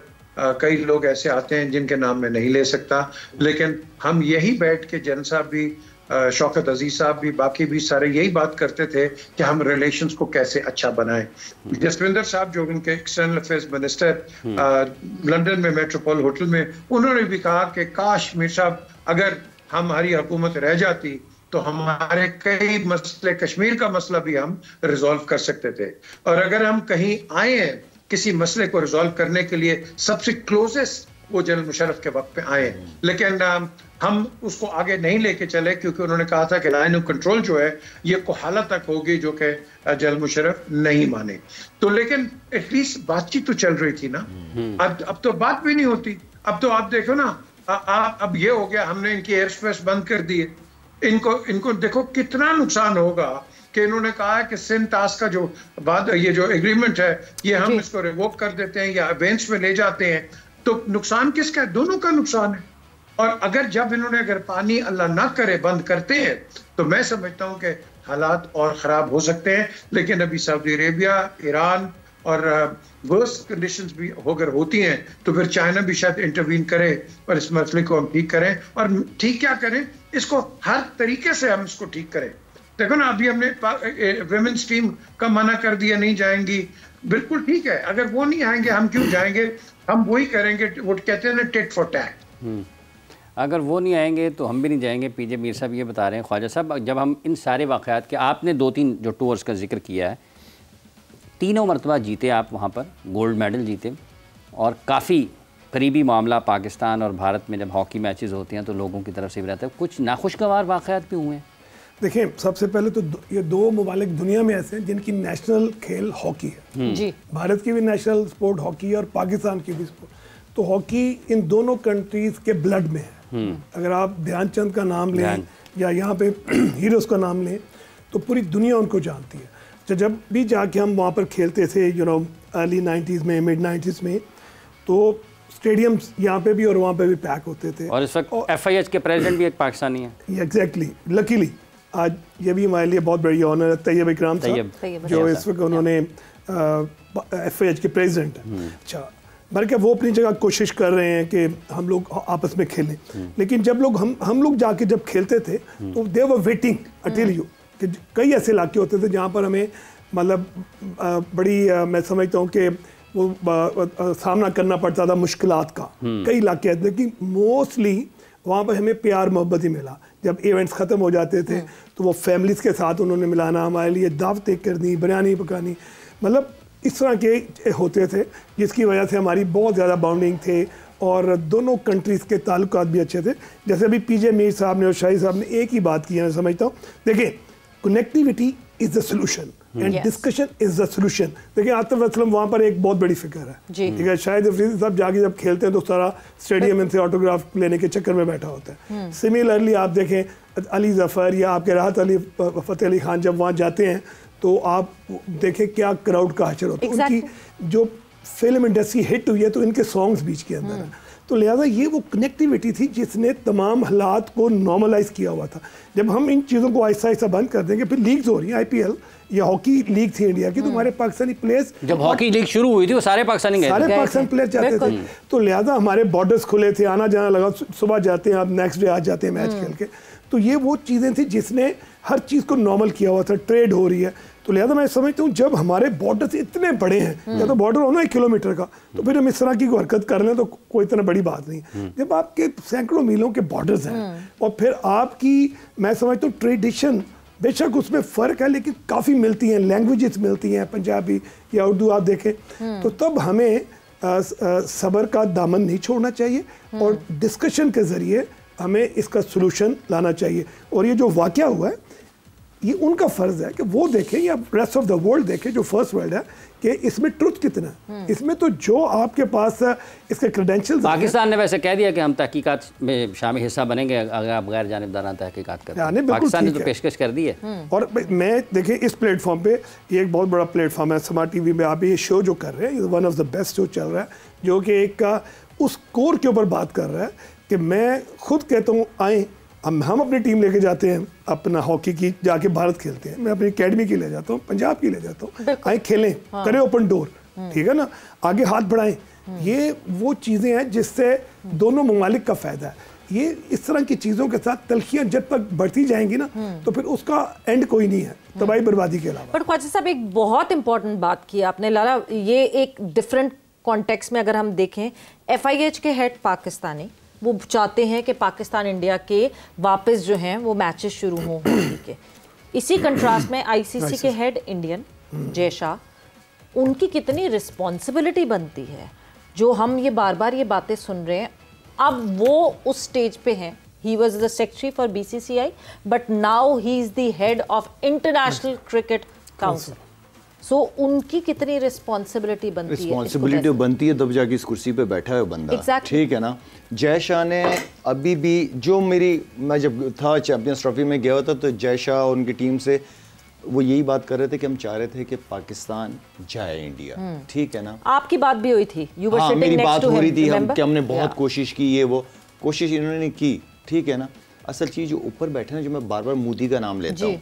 कई लोग ऐसे आते हैं जिनके नाम मैं नहीं ले सकता, लेकिन हम यही बैठ के जन साहब भी, शौकत अजीज साहब भी, बाकी भी सारे यही बात करते थे कि हम रिलेशंस को कैसे अच्छा बनाएं। जसविंदर साहब जो उनके एक्सटर्नल अफेयर्स मिनिस्टर लंदन में मेट्रोपोल होटल में, उन्होंने भी कहा कि काश मीर साहब अगर हमारी हुकूमत रह जाती तो हमारे कई मसले, कश्मीर का मसला भी हम रिजॉल्व कर सकते थे। और अगर हम कहीं आए हैं किसी मसले को रिजॉल्व करने के लिए, सबसे क्लोजेस्ट वो जनरल मुशर्रफ के वक्त पे आए, लेकिन हम उसको आगे नहीं लेके चले क्योंकि उन्होंने कहा था कि लाइन ऑफ कंट्रोल जो है ये कोहाला तक होगी, जो कि जनरल मुशर्रफ नहीं माने। तो लेकिन एटलीस्ट बातचीत तो चल रही थी ना। अब तो बात भी नहीं होती। अब तो आप देखो ना, अब ये हो गया, हमने इनकी एयर स्पेस बंद कर दी है। इनको देखो कितना नुकसान होगा कि इन्होंने कहा है कि सिंध टास्क का जो ये जो एग्रीमेंट है ये हम इसको रिवोक कर देते हैं या बेंच में ले जाते हैं। तो नुकसान किसका है? दोनों का नुकसान है। और अगर पानी अल्लाह ना करे बंद करते हैं तो मैं समझता हूं कि हालात और ख़राब हो सकते हैं। लेकिन अभी सऊदी अरेबिया, ईरान और वर्स्ट कंडीशंस भी अगर होती हैं तो फिर चाइना भी शायद इंटरवीन करे और इस मसले को हम ठीक करें। और ठीक क्या करें? इसको हर तरीके से हम इसको ठीक करें। देखो ना, अभी हमने विमेंस टीम का मना कर दिया, नहीं जाएंगी। बिल्कुल ठीक है, अगर वो नहीं आएंगे हम क्यों जाएंगे? हम वही करेंगे, वो कहते हैं ना टिट फॉर टैट। अगर वो नहीं आएंगे तो हम भी नहीं जाएंगे। पीजे मीर साहब ये बता रहे हैं। ख्वाजा साहब, जब हम इन सारे वाक़यात के, आपने 2-3 जो टूर्स का जिक्र किया है, तीनों मरतबा जीते आप वहाँ पर, गोल्ड मेडल जीते, और काफ़ी करीबी मामला पाकिस्तान और भारत में जब हॉकी मैचेस होते हैं तो लोगों की तरफ से भी रहता है। कुछ नाखुशगवार वाक़यात भी हुए हैं। देखिए, सबसे पहले तो ये 2 ममालिक दुनिया में ऐसे हैं जिनकी नेशनल खेल हॉकी है। जी, भारत की भी नेशनल स्पोर्ट हॉकी है और पाकिस्तान की भी स्पोर्ट। तो हॉकी इन दोनों कंट्रीज के ब्लड में है। अगर आप ध्यानचंद का नाम लें या यहाँ पे हीरोज़ का नाम लें तो पूरी दुनिया उनको जानती है। तो जब भी जाके हम वहाँ पर खेलते थे अर्ली 90s में, मिड 90s में, तो स्टेडियम्स यहाँ पे भी और वहाँ पे भी पैक होते थे। और इस वक्त FIH के प्रेसिडेंट भी एक पाकिस्तानी है। एग्जैक्टली, लकीली आज ये भी हमारे लिए बहुत बड़ी ऑनर है। तैयब इकराम साहब जो इस वक्त उन्होंने FIH के प्रेसिडेंट हैं। अच्छा, बल्कि वो अपनी जगह कोशिश कर रहे हैं कि हम लोग आपस में खेलें, लेकिन जब लोग हम लोग जाके जब खेलते थे तो they were waiting, I tell you, कि कई ऐसे इलाके होते थे जहाँ पर हमें मतलब बड़ी मैं समझता हूँ कि वो सामना करना पड़ता था मुश्किलात का। कई इलाके ऐसे, लेकिन मोस्टली वहाँ पर हमें प्यार मोहब्बत ही मिला। जब इवेंट्स ख़त्म हो जाते थे तो वो फैमिलीज़ के साथ उन्होंने मिलाना, हमारे लिए दावतें करनी, बिरयानी पकानी, मतलब इस तरह के होते थे जिसकी वजह से हमारी बहुत ज़्यादा बाउंडिंग थे और दोनों कंट्रीज़ के ताल्लुकात भी अच्छे थे। जैसे अभी पीजे मीर साहब ने और शाही साहब ने एक ही बात की है, मैं समझता हूँ। देखिए, connectivity is the solution and discussion is the solution. देखिए, आतिफ असलम वहाँ पर एक बहुत बड़ी फिक्र है, ठीक है। शायद अफरीदी साहब जाके जब खेलते हैं तो सारा स्टेडियम इनसे ऑटोग्राफ लेने के चक्कर में बैठा होता है। सिमिलरली आप देखें अली जफ़र या आपके राहत अली, फ़तेह अली खान जब वहाँ जाते हैं तो आप देखें क्या क्राउड का हशर होता है। उनकी जो फिल्म इंडस्ट्री हिट हुई है तो इनके सॉन्ग्स बीच के अंदर है। तो लिहाजा ये वो कनेक्टिविटी थी जिसने तमाम हालात को नॉर्मलाइज किया हुआ था। जब हम इन चीज़ों को आहिस्ता आहिस्ता बंद कर देंगे, फिर लीग्स हो रही हैं, IPL या हॉकी लीग थी इंडिया की, तो हमारे पाकिस्तानी प्लेयर्स, जब हॉकी लीग शुरू हुई थी वो सारे पाकिस्तानी प्लेयर्स जाते थे। तो लिहाजा हमारे बॉर्डर्स खुले थे, आना जाना लगा, सुबह जाते हैं आप, नेक्स्ट डे आ जाते हैं मैच खेल के। तो ये वो चीज़ें थी जिसने हर चीज़ को नॉर्मल किया हुआ था, ट्रेड हो रही है। तो लिहाजा मैं समझता हूँ जब हमारे बॉर्डर इतने बड़े हैं, या तो बॉर्डर हो ना 1 किलोमीटर का, तो फिर हम इस तरह की कोई हरकत कर लें तो कोई इतना बड़ी बात नहीं। जब आपके सैकड़ों मीलों के बॉर्डर्स हैं और फिर आपकी, मैं समझता हूँ ट्रेडिशन, बेशक उसमें फ़र्क है लेकिन काफ़ी मिलती हैं, लैंग्वेजेस मिलती हैं, पंजाबी या उर्दू आप देखें, तो तब हमें सब्र का दामन नहीं छोड़ना चाहिए और डिस्कशन के ज़रिए हमें इसका सलूशन लाना चाहिए। और ये जो वाक़या हुआ है, ये उनका फ़र्ज़ है कि वो देखें या रेस्ट ऑफ द वर्ल्ड देखें, जो फर्स्ट वर्ल्ड है, कि इसमें ट्रुथ कितना है, इसमें तो जो आपके पास इसके क्रेडेंशियल्स। पाकिस्तान ने वैसे कह दिया कि हम तहकीकात में शामिल हिस्सा बनेंगे अगर आप गैर जानिबदाराना तहकीकात करते हैं। पाकिस्तान ने तो पेशकश कर दी है। और मैं देखें इस प्लेटफॉर्म पे, ये एक बहुत बड़ा प्लेटफॉर्म है, स्मार्ट टीवी में आप ये शो जो कर रहे हैं, one of the best show चल रहा है, जो कि एक उस कोर के ऊपर बात कर रहा है कि मैं खुद कहता हूँ आए हम अपनी टीम लेके जाते हैं, अपना हॉकी की जाके भारत खेलते हैं, मैं अपनी एकेडमी की ले जाता हूँ, पंजाब की ले जाता हूँ, आए खेलें, करें ओपन डोर, ठीक है ना, आगे हाथ बढ़ाएं। ये वो चीज़ें हैं जिससे दोनों ममालिक का फ़ायदा है। ये इस तरह की चीज़ों के साथ तलखियाँ जब तक बढ़ती जाएंगी ना, तो फिर उसका एंड कोई नहीं है, तबाही बर्बादी के अलावा। बट ख्वाजा साहब, एक बहुत इंपॉर्टेंट बात की आपने लाला, ये एक डिफरेंट कॉन्टेक्स्ट में अगर हम देखें, FIH के हेड पाकिस्तानी, वो चाहते हैं कि पाकिस्तान इंडिया के वापस जो हैं वो मैचेस शुरू हों हॉकी के। इसी कंट्रास्ट में ICC के हेड इंडियन जय शाह, उनकी कितनी रिस्पॉन्सिबिलिटी बनती है, जो हम ये बार बार ये बातें सुन रहे हैं। अब वो उस स्टेज पे हैं, he was the secretary for BCCI but now he is the head of international cricket council. So उनकी कितनी रिस्पॉन्सिबिलिटी बनती है तब जाके इस कुर्सी पे बैठा है बंदा, ठीक है ना। जय शाह ने अभी भी जो मैं जब था चैंपियंस ट्रॉफी में गया था, तो जय शाह और उनकी टीम से वो यही बात कर रहे थे कि हम चाह रहे थे कि पाकिस्तान जाए इंडिया, ठीक है ना। आपकी बात भी हुई थी, हाँ, मेरी बात हो रही थी, हमने बहुत कोशिश की, ये वो कोशिश इन्होंने की, ठीक है ना। असल चीज़ जो ऊपर बैठे ना, जो मैं बार बार मोदी का नाम लेता हूँ,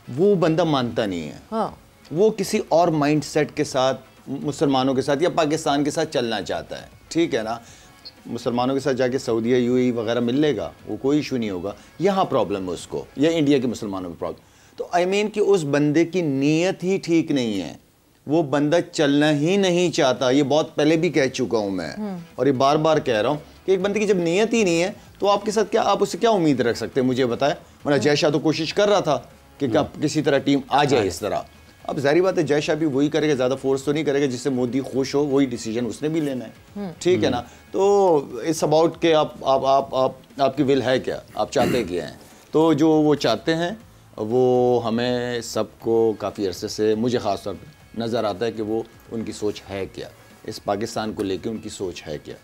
वो बंदा मानता नहीं है। हाँ। वो किसी और माइंडसेट के साथ, मुसलमानों के साथ या पाकिस्तान के साथ चलना चाहता है, ठीक है ना। मुसलमानों के साथ जाके सऊदीया UAE वगैरह मिल लेगा, वो कोई इशू नहीं होगा। यहाँ प्रॉब्लम है उसको, या इंडिया के मुसलमानों में प्रॉब्लम। तो आई मीन कि उस बंदे की नीयत ही ठीक नहीं है, वो बंदा चलना ही नहीं चाहता। ये बहुत पहले भी कह चुका हूँ मैं, और ये बार बार कह रहा हूँ कि एक बंदे की जब नीयत ही नहीं है, तो आपके साथ क्या, आप उससे क्या उम्मीद रख सकते हैं, मुझे बताएं। मतलब जय शाह तो कोशिश कर रहा था कि किसी तरह टीम आ जाए इस तरह। अब जाहिर बात है जय शाह भी वही करेगा, ज़्यादा फोर्स तो नहीं करेगा, जिससे मोदी खुश हो, वही डिसीजन उसने भी लेना है, ठीक है ना। तो इट्स अबाउट के आपकी विल है क्या, आप चाहते क्या हैं। तो जो वो चाहते हैं वो हमें सबको काफ़ी अरसे से, मुझे ख़ास तौर पर नज़र आता है कि वो उनकी सोच है क्या, इस पाकिस्तान को लेकर उनकी सोच है क्या।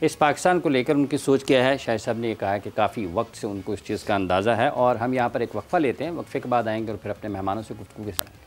इस पाकिस्तान को लेकर उनकी सोच क्या है, शाहिद साहब ने ये कहा है कि काफ़ी वक्त से उनको इस चीज़ का अंदाज़ा है। और हम यहाँ पर एक वक्फ़ा लेते हैं, वक्फ़े के बाद आएंगे और फिर अपने मेहमानों से गुफ्तगू के साथ।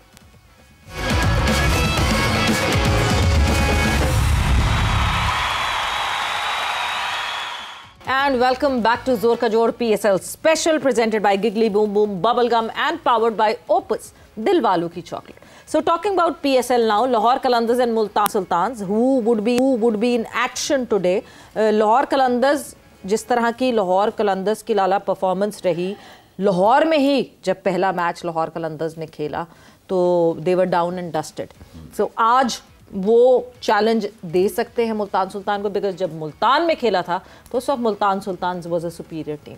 And welcome back to Zor Ka Jod PSL special presented by Giggly Boom Boom Bubblegum and powered by Opus, Dilwalo Ki Chocolate. So talking about PSL now, Lahore Qalandars and Multan Sultans, who would be in action today. Lahore Qalandars, जिस तरह की लाहौर कलंदर्स की लाला performance रही, लाहौर में ही जब पहला match Lahore Qalandars ने खेला तो they were down and dusted. सो आज वो चैलेंज दे सकते हैं मुल्तान सुल्तान को, बिकॉज जब मुल्तान में खेला था तो उस वक्त Multan Sultan was a superior team.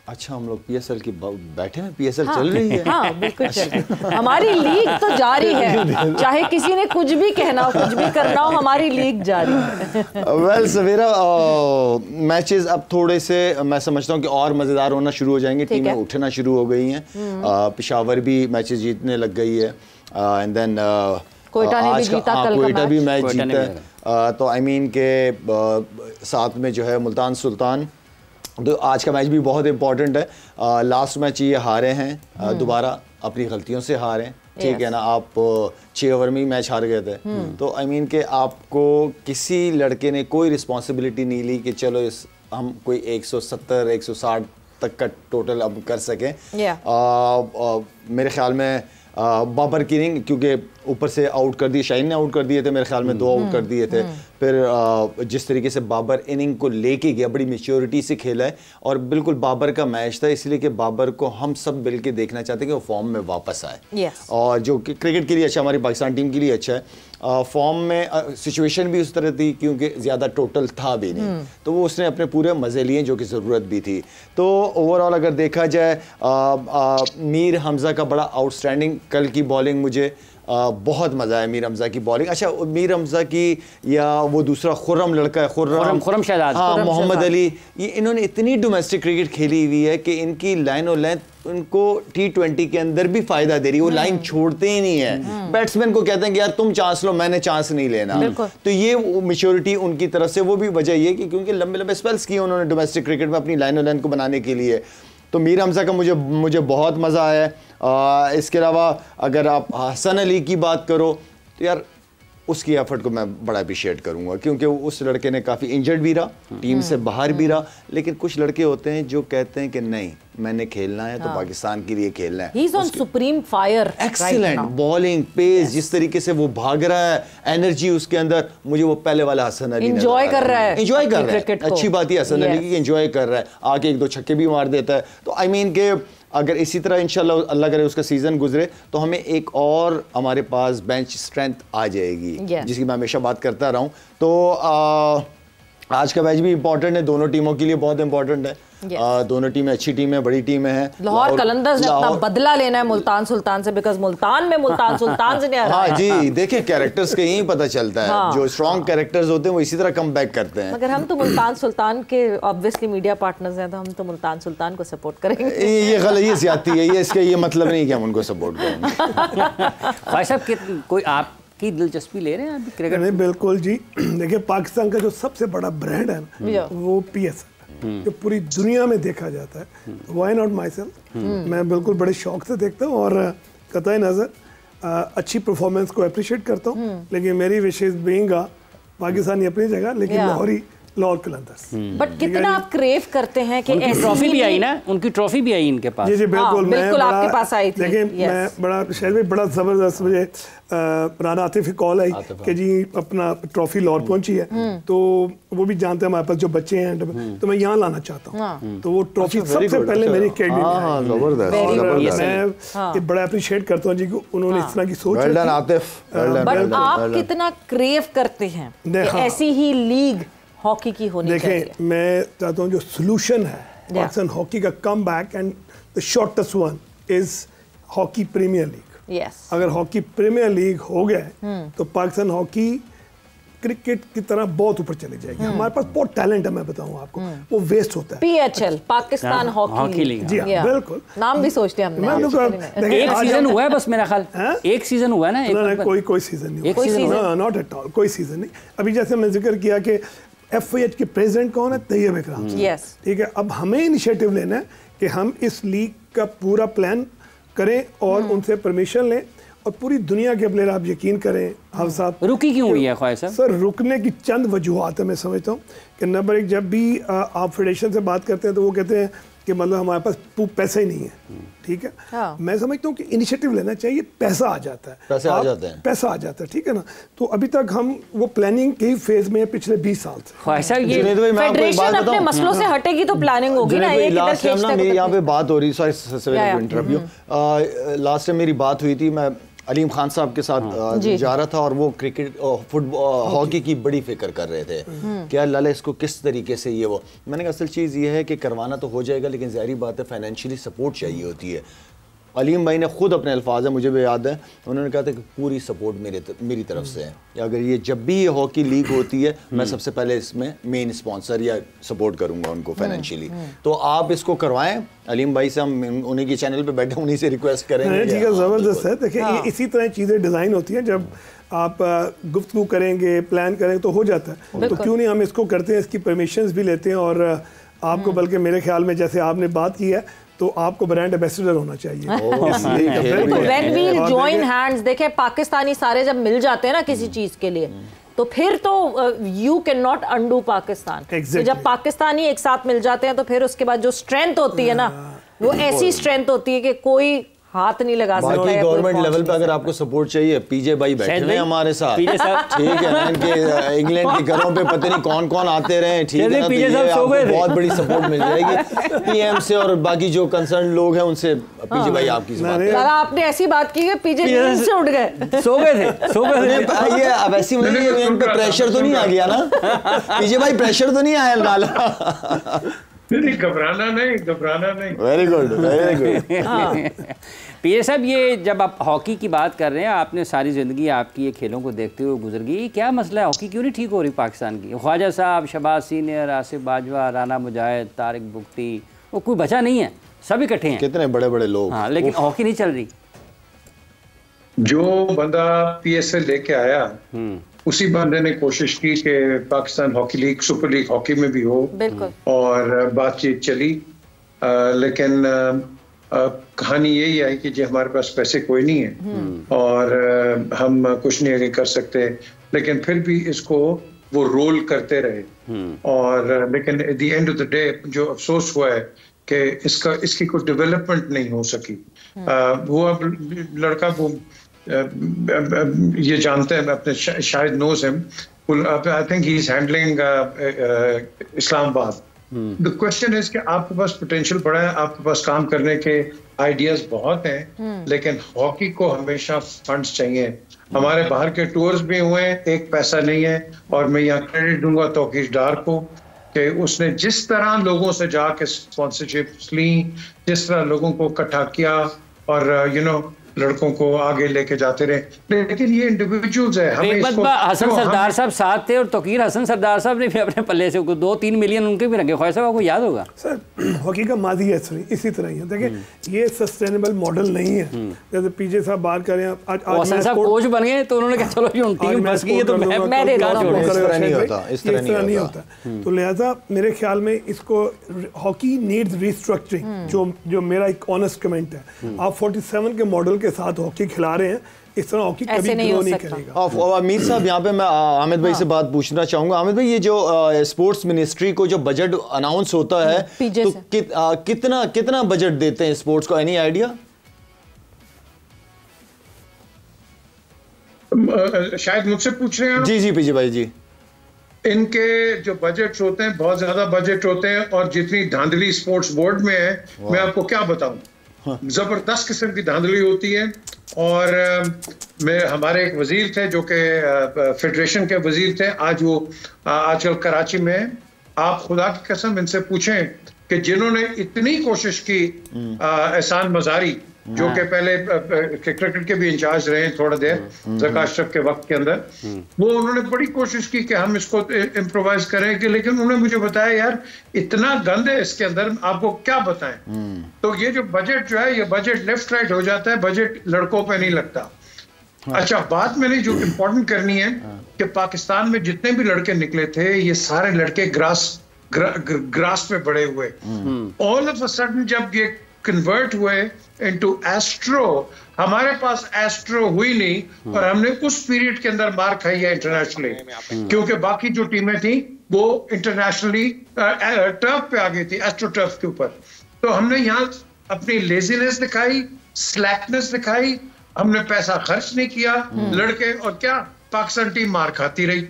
अच्छा, हम लोग PSL की बैठे हैं, PSL चल रही है। हाँ बिल्कुल चल रही है, हमारी लीग तो जारी है, चाहे किसी ने कुछ भी कहना हो, कुछ भी करना हो, हमारी लीग जारी है। वेल सवेरा, मैचेस अब थोड़े से मैं समझता हूँ कि और मज़ेदार होना शुरू हो जाएंगे, टीमें उठना शुरू हो गई हैं। पेशावर भी मैचेस जीतने लग गई है, एंड देन कोयटा ने भी जीता, कल कोयटा भी मैच जीता है। तो आई मीन के साथ में जो है मुल्तान सुल्तान, तो आज का मैच भी बहुत इंपॉर्टेंट है। लास्ट मैच ये हारे हैं, दोबारा अपनी गलतियों से हारे, ठीक है ना। आप 6 ओवर में ही मैच हार गए थे, तो आई मीन के आपको किसी लड़के ने कोई रिस्पॉन्सिबिलिटी नहीं ली कि चलो हम कोई 170 160 तक का टोटल अब कर सकें। मेरे ख्याल में बाबर की इनिंग, क्योंकि ऊपर से आउट कर दिए, शाहीन ने आउट कर दिए थे मेरे ख्याल में, 2 आउट कर दिए थे, फिर जिस तरीके से बाबर इनिंग को लेके गया, बड़ी मैच्योरिटी से खेला है और बिल्कुल बाबर का मैच था, इसलिए कि बाबर को हम सब मिल के देखना चाहते हैं कि वो फॉर्म में वापस आए। और जो कि क्रिकेट के लिए अच्छा, हमारी पाकिस्तान टीम के लिए अच्छा है। फॉर्म में सिचुएशन भी उस तरह थी क्योंकि ज़्यादा टोटल था भी नहीं, तो वो उसने अपने पूरे मज़े लिए जो कि ज़रूरत भी थी। तो ओवरऑल अगर देखा जाए मीर हमज़ा का बड़ा आउटस्टैंडिंग कल की बॉलिंग, मुझे बहुत मज़ा आया मीर हमज़ा की बॉलिंग। अच्छा, मीर हमज़ा की या वो दूसरा खुर्रम लड़का है, खुर्रम शहजाद, हाँ, मोहम्मद अली, ये इन्होंने इतनी डोमेस्टिक क्रिकेट खेली हुई है कि इनकी लाइन और लेंथ उनको T20 के अंदर भी फायदा दे रही है। वो लाइन छोड़ते ही नहीं है। बैट्समैन को कहते हैं कि यार तुम चांस लो, मैंने चांस नहीं लेना। तो ये मैच्योरिटी उनकी तरफ से, वो भी वजह ये कि क्योंकि लंबे लंबे स्पेल्स किए उन्होंने डोमेस्टिक क्रिकेट में अपनी लाइन और लेंथ को बनाने के लिए। तो मीर हमज़ा का मुझे बहुत मज़ा आया। इसके अलावा अगर आप हसन अली की बात करो तो यार उसकी एफर्ट को मैं बड़ा अप्रिशिएट करूंगा क्योंकि उस लड़के ने काफ़ी इंजर्ड भी रहा, टीम से बाहर भी रहा, लेकिन कुछ लड़के होते हैं जो कहते हैं कि नहीं मैंने खेलना है तो पाकिस्तान के लिए खेलना है। He is on supreme fire. Excellent bowling, pace, जिस तरीके से वो भाग रहा है, एनर्जी उसके अंदर, मुझे वो पहले वाला हसन अली एंजॉय कर रहा है, एंजॉय कर रहा है। अच्छी बात है हसन अली की, एंजॉय कर रहा है, आके एक दो छक्के भी मार देता है। तो आई मीन के अगर इसी तरह इंशाल्लाह अल्लाह करे उसका सीजन गुजरे तो हमें एक और हमारे पास बेंच स्ट्रेंथ आ जाएगी, जिसकी मैं हमेशा बात करता रहा हूँ। तो आज का मैच भी इंपॉर्टेंट है, दोनों टीमों के लिए बहुत इंपॉर्टेंट है। दोनों टीमें अच्छी टीमें, बड़ी टीमें हैं। लाहौर कलंदर्स ने अपना बदला लेना है मुल्तान सुल्तान से, बिकॉज़ मुल्तान में मुल्तान सुल्तान से नहीं आ रहा है। हाँ जी, देखिए कैरेक्टर्स के यही पता चलता है। हाँ, जो स्ट्रॉन्ग कैरेक्टर्स होते हैं वो इसी तरह कम बैक करते हैं। मगर हम तो मुल्तान सुल्तान के ऑब्वियसली मीडिया पार्टनर्स हैं, तो हम तो मुल्तान सुल्तान को सपोर्ट करेंगे। ये गलत, ये ज्यादती है, ये इसका ये मतलब नहीं कि हम उनको सपोर्ट करेंगे। भाई साहब, कोई आप की दिलचस्पी ले रहे हैं अभी क्रिकेट? नहीं, बिल्कुल जी। देखिए पाकिस्तान का जो सबसे बड़ा ब्रांड है ना वो PSL, जो पूरी दुनिया में देखा जाता है। व्हाई नॉट माई सेल्फ, मैं बिल्कुल बड़े शौक से देखता हूँ और कतई नज़र अच्छी परफॉर्मेंस को अप्रिशिएट करता हूँ। लेकिन मेरी विशेष बीइंग पाकिस्तानी अपनी जगह, लेकिन लाहौर कलंदर्स। बट कितना आप क्रेव करते हैं कि ऐसी ट्रॉफी भी आई ना, उनकी ट्रॉफी भी आई इनके पास। जी बिल्कुल, बिल्कुल आपके पास आई थी। देखिए मैं बड़ा शहर में बड़ा ज़बरदस्त, मुझे राना आतिफ की कॉल आई कि जी अपना ट्रॉफी लाहौर पहुंची है, तो वो भी जानते हैं हमारे पास जो बच्चे हैं, तो मैं यहाँ लाना चाहता हूँ। तो वो ट्रॉफी सबसे पहले मेरी अकेडमी में, मैं बड़ा अप्रिशिएट करता हूँ जी कि उन्होंने इस तरह की सोच। बट आप कितना क्रेव करते हैं ऐसी ही लीग हॉकी की होनी चाहिए? देखिए मैं चाहता हूँ जो सोल्यूशन है पाकिस्तान हॉकी का come back, and the shortest one is hockey premier league. अगर हॉकी प्रीमियर लीग हो गया तो पाकिस्तान हॉकी क्रिकेट की तरह बहुत ऊपर चली जाएगी। हमारे पास बहुत टैलेंट है, मैं बताऊं आपको, वो वेस्ट होता है। PHL, Pakistan hockey league. जी हाँ, बिल्कुल, नाम भी सोचते हैं हमने। एक सीजन हुआ है बस, मेरा ख्याल एक सीजन हुआ है ना। कोई सीजन नहीं, नॉट एट ऑल, कोई सीजन नहीं। अभी जैसे मैं जिक्र किया कि FIH के प्रेसिडेंट कौन है? तैयब इकराम। ठीक है, अब हमें इनिशिएटिव लेना है कि हम इस लीग का पूरा प्लान करें और उनसे परमिशन लें, और पूरी दुनिया के प्लेयर, आप यकीन करें हम साहब। रुकी क्यों हुई है ख्वाहिश साहब? सर रुकने की चंद वजूहत है, मैं समझता हूँ कि नंबर एक, जब भी आप फेडरेशन से बात करते हैं तो वो कहते हैं कि मतलब हमारे पास पैसा ही नहीं है। ठीक है, मैं समझता हूँ कि इनिशिएटिव लेना चाहिए, पैसा आ जाता है, पैसा आ जाता है। ठीक है ना, तो अभी तक हम वो प्लानिंग के फेज में पिछले 20 साल से। ये फेडरेशन अपने मसलों से हटेगी तो प्लानिंग होगी ना। लास्ट टाइम ना मेरी यहाँ पे बात हो रही, सॉरी इंटरव्यू, लास्ट टाइम मेरी बात हुई थी, मैं अलीम खान साहब के साथ जा रहा था और वो क्रिकेट फुटबॉल हॉकी की बड़ी फिक्र कर रहे थे क्या लाला इसको किस तरीके से ये वो। मैंने कहा असल चीज़ ये है कि करवाना तो हो जाएगा, लेकिन ज़ाहिर बात है फाइनेंशियली सपोर्ट चाहिए होती है। अलीम भाई ने खुद अपने अल्फाज है, मुझे भी याद है, उन्होंने कहा था कि पूरी सपोर्ट मेरी तरफ से है। अगर ये जब भी ये हॉकी लीग होती है मैं सबसे पहले इसमें मेन स्पॉन्सर या सपोर्ट करूंगा उनको फाइनेंशियली। तो आप इसको करवाएं अलीम भाई से, हम उन्हीं के चैनल पे बैठे उन्हीं से रिक्वेस्ट करेंगे। ठीक है, ज़बरदस्त है। देखिए इसी तरह चीज़ें डिज़ाइन होती हैं, जब आप गुफ्तगू करेंगे, प्लान करेंगे तो हो जाता है। तो क्यों नहीं हम इसको करते हैं, इसकी परमिशंस भी लेते हैं। और आपको बल्कि मेरे ख्याल में जैसे आपने बात की है तो आपको ब्रांड एम्बेसडर होना चाहिए। When we'll join hands, देखें पाकिस्तानी सारे जब मिल जाते हैं ना किसी चीज के लिए, तो फिर तो you can not undo Pakistan. तो जब पाकिस्तानी एक साथ मिल जाते हैं तो फिर उसके बाद जो स्ट्रेंथ होती है ना, वो ऐसी स्ट्रेंथ होती है कि कोई हाथ नहीं लगा सकता बाकी है, गवर्नमेंट कोई लेवल पे अगर आपको सपोर्ट चाहिए, पीजे भाई बैठे शायद हैं भाई, हमारे साथ, पीजे साहब ठीक है ना, इनके इंग्लैंड के घरों पे पता नहीं कौन कौन आते रहे, ठीक है ना, तो पीजे ये साहब सो आपको गए थे। बहुत बड़ी सपोर्ट मिल जाएगी पीएम से और बाकी जो कंसर्न लोग हैं उनसे। पीजे भाई आपकी बात लाला, आपने ऐसी बात की है पीजे नींद से उठ गए। सो गए थे। ये अब ऐसी मतलब इन पे प्रेशर तो नहीं आ गया ना पीजे भाई, प्रेशर तो नहीं आया लाला? नहीं, घबराना नहीं। Very good. पीए साहब, ये जब आप हॉकी की बात कर रहे हैं, आपने सारी ज़िंदगी आपकी ये खेलों को देखते हुए गुजर गई, क्या मसला है, हॉकी क्यों नहीं ठीक हो रही पाकिस्तान की? ख्वाजा साहब, शहबाज सीनियर, आसिफ बाजवा, राना मुजाहिद, तारिक बुख्ती, वो कोई बचा नहीं है, सब इकट्ठे हैं, कितने बड़े बड़े लोग। हाँ, लेकिन हॉकी नहीं चल रही। जो बंदा पीएसएल लेके आया उसी बंदे ने कोशिश की कि Pakistan hockey league, super league hockey में भी हो, बिल्कुल, और बातचीत चली, लेकिन कहानी यही आई कि जी हमारे पास पैसे कोई नहीं है और हम कुछ नहीं आगे कर सकते, लेकिन फिर भी इसको वो रोल करते रहे। और लेकिन at the end of the day जो अफसोस हुआ है कि इसकी कोई डेवलपमेंट नहीं हो सकी। वो अब लड़का वो ये जानते हैं, अपने शायद knows him, I think he is handling Islamabad. The question is कि आपके पास पोटेंशियल बड़ा है, आपके पास काम करने के आइडियाज बहुत हैं, लेकिन हॉकी को हमेशा फंड्स चाहिए। हमारे बाहर के टूर्स भी हुए हैं, एक पैसा नहीं है, और मैं यहाँ क्रेडिट दूंगा तौकीर डार को कि उसने जिस तरह लोगों से जाके स्पॉन्सरशिप्स ली, जिस तरह लोगों को इकट्ठा किया और यू नो लड़कों को आगे लेके जाते रहे, लेकिन ये इंडिविजुअल्स है। एक बात, हसन सरदार साहब साथ थे, और तौकीर हसन सरदार साहब ने भी अपने पल्ले से 2-3 मिलियन उनके भी रखे। ख्वाजा साहब, आपको याद होगा सर, हॉकी का माजी है इसी तरह ही है। देखिए ये सस्टेनेबल मॉडल नहीं है। जैसे पीजे साहब बात कर रहे हैं, आज हसन साहब कोच बन गए तो उन्होंने कहा चलो जी टीम बस की है तो मैं दे रहा हूं। इस तरह नहीं होता, इस तरह नहीं होता। तो लिहाजा मेरे ख्याल में इसको हॉकी नीड्स रिस्ट्रक्चरिंग, जो मेरा एक ऑनेस्ट कमेंट है। आप 47 के मॉडल के साथ हॉकी खिला रहे हैं, इस तरह हॉकी कभी ग्रो नहीं करेगा। अमीर साहब, यहाँ पे मैं आमिद भाई से बात पूछना चाहूंगा। आमिद भाई, ये जो स्पोर्ट्स मिनिस्ट्री को जो बजट अनाउंस होता है तो कितना बजट देते हैं स्पोर्ट्स को, एनी आइडिया? शायद मुझसे पूछ रहे हैं जी जी पीजे भाई जी। इनके जो बजट होते हैं बहुत ज्यादा बजट होते हैं, और जितनी धांधली स्पोर्ट्स बोर्ड में है मैं आपको क्या बताऊं, जबरदस्त किस्म की धांधली होती है। और हमारे एक वजीर थे जो कि फेडरेशन के वजीर थे, आज वो आजकल कराची में है। आप खुदा की कसम इनसे पूछें कि जिन्होंने इतनी कोशिश की, एहसान मजारी जो कि पहले क्रिकेट के भी इंचार्ज रहे थोड़ा देर ज़का अशरफ के वक्त के अंदर, वो उन्होंने बड़ी कोशिश की कि हम इसको इम्प्रोवाइज करें, कि लेकिन उन्होंने मुझे बताया यार इतना गंद है इसके अंदर, आपको क्या बताएं। तो ये जो बजट जो है, ये बजट लेफ्ट राइट हो जाता है, बजट लड़कों पे नहीं लगता। अच्छा, बात मैंने जो इम्पोर्टेंट करनी है कि पाकिस्तान में जितने भी लड़के निकले थे, ये सारे लड़के ग्रास पे बड़े हुए। ऑल ऑफ अ सडन जब ये कन्वर्ट हुए इनटू एस्ट्रो, हमारे पास एस्ट्रो हुई नहीं, और हमने उस पीरियड के अंदर मार खाई है इंटरनेशनली, क्योंकि बाकी जो टीमें थी वो इंटरनेशनली टर्फ पे आ गई थी, एस्ट्रो टर्फ के ऊपर। तो हमने यहाँ अपनी लेजीनेस दिखाई, स्लैकनेस दिखाई, हमने पैसा खर्च नहीं किया लड़के, और क्या पाकिस्तान टीम मार खाती रही।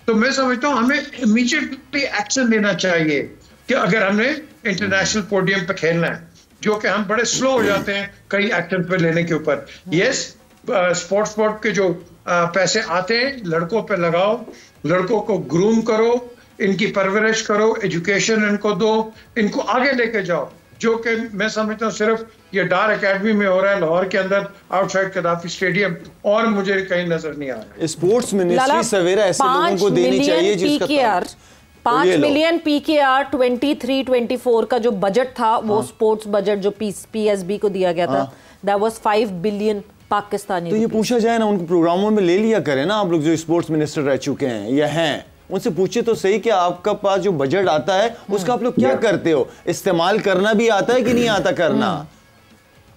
तो मैं समझता हूँ हमें इमीडिएटली एक्शन लेना चाहिए कि अगर हमने इंटरनेशनल पोडियम पे खेलना है, जो कि हम बड़े स्लो हो जाते हैं कई एक्शन पे लेने के ऊपर। यस, स्पोर्ट्स बोर्ड के जो पैसे आते हैं लड़कों पे लगाओ, लड़कों को ग्रूम करो, इनकी परवरिश करो, एजुकेशन इनको दो, इनको आगे लेके जाओ, जो कि मैं समझता हूँ सिर्फ ये डार एकेडमी में हो रहा है लाहौर के अंदर, आउटसाइड कदाफी स्टेडियम, और मुझे कहीं नजर नहीं आ रहा। स्पोर्ट्स मिनिस्ट्री सवेरा ऐसे लोगों को देनी चाहिए जिसका 5 मिलियन PKR 23-24 का जो बजट था, वो स्पोर्ट्स बजट जो PSB को दिया गया था, दैट वाज 5 बिलियन पाकिस्तानी। तो ये पूछा जाए ना, उनको प्रोग्रामों में ले लिया करें ना आप लोग जो स्पोर्ट्स मिनिस्टर रह चुके हैं या हैं, उनसे पूछे तो सही कि आपका पास जो बजट आता है उसका आप लोग क्या करते हो, इस्तेमाल करना भी आता है कि नहीं आता करना।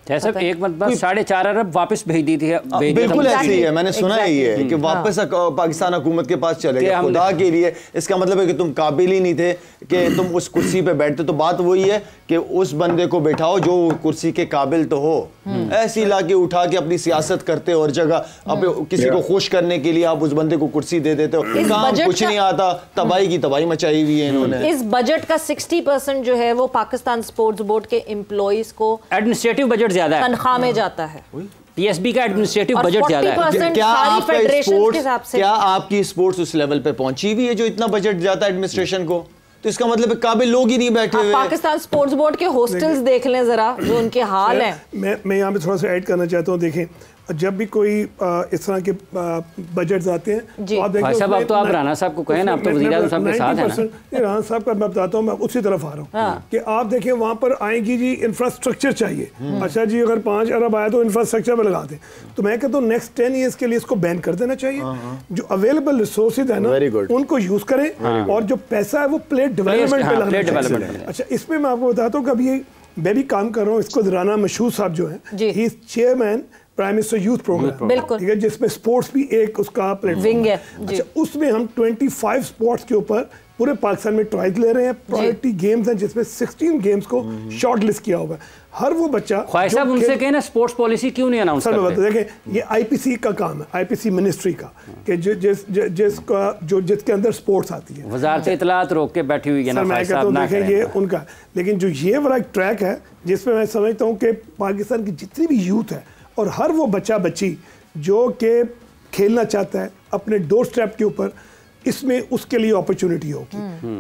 जैसे एक मतलब 4.5 अरब वापस भेज दी थी, बिल्कुल ऐसी ही है, मैंने सुना है ये कि वापस पाकिस्तान हुकूमत के पास चले गए खुदा के लिए। इसका मतलब है कि तुम काबिल ही नहीं थे कि तुम उस कुर्सी पे बैठते। तो बात वही है कि उस बंदे को बैठाओ जो कुर्सी के काबिल तो हो। ऐसी लाके उठा के अपनी सियासत करते हो हर जगह, अब किसी को खुश करने के लिए आप उस बंदे को कुर्सी दे देते हो। काम कुछ नहीं आता, तबाही की तबाही मचाई हुई है इन्होंने। इस बजट का 60% जो है वो पाकिस्तान स्पोर्ट्स बोर्ड के एम्प्लॉइज को एडमिनिस्ट्रेटिव बजट ज्यादा है, तनख्वाह में जाता है। पीएसबी का एडमिनिस्ट्रेटिव बजट ज्यादा है। क्या आपकी स्पोर्ट्स उस लेवल पे पहुंची हुई है जो इतना बजट जाता है एडमिनिस्ट्रेशन को? तो इसका मतलब है काबिल लोग ही नहीं बैठे हुए। पाकिस्तान स्पोर्ट्स बोर्ड के हॉस्टल्स देख लें जरा, जो उनके हाल हैं। मैं यहाँ पे थोड़ा सा ऐड करना चाहता हूँ। देखें, जब भी कोई इस तरह के बजट्स आते हैं तो आप देखिए, साहब आप तो आप राणा साहब को कहें ना, आप तो वज़ीर आज़म साहब के साथ हैं ना। राणा साहब का मैं बताता हूँ, मैं उसी तरफ आ रहा हूँ कि आप देखिए वहाँ पर आएंगी जी इंफ्रास्ट्रक्चर चाहिए। अच्छा जी, अगर 5 अरब आया तो इंफ्रास्ट्रक्चर पे लगा दें। तो मैं कहता हूँ नेक्स्ट 10 ईयर्स के लिए इसको बैन कर देना चाहिए। जो अवेलेबल रिसोर्सेज है ना उनको यूज करें, और जो पैसा है वो प्ले डेवलपमेंट पे लगना चाहिए। अच्छा, इसमें मैं आपको बताता हूँ, कभी मैं भी काम कर रहा हूँ, इसको राना मशहूर साहब जो है, he is chairman prime minister youth programme, ठीक है, जिसमें स्पोर्ट्स भी एक उसका प्लेटफॉर्म है। अच्छा, उसमें हम 25 स्पोर्ट्स के ऊपर पूरे पाकिस्तान में ट्रायल्स ले रहे हैं। प्रायोरिटी गेम्स हैं जिसमें 16 गेम्स को शॉर्ट लिस्ट किया हुआ है। हर वो बच्चा साहब उनसे कहें ना स्पोर्ट्स पॉलिसी क्यों नहीं अनाउंस करते? देखें, ये आईपीसी का काम है, आईपीसी मिनिस्ट्री का, कि जिसके अंदर स्पोर्ट्स आती है। वजारत इत्तलात रोक के बैठी हुई है ना। मैं कहता हूँ देखें ये उनका, लेकिन जो ये वाला ट्रैक है जिसमें मैं समझता हूँ कि पाकिस्तान की जितनी भी यूथ है और हर वो बच्चा बच्ची जो कि खेलना चाहता है अपने डोर स्टेप के ऊपर, इसमें उसके लिए अपॉर्चुनिटी होगी।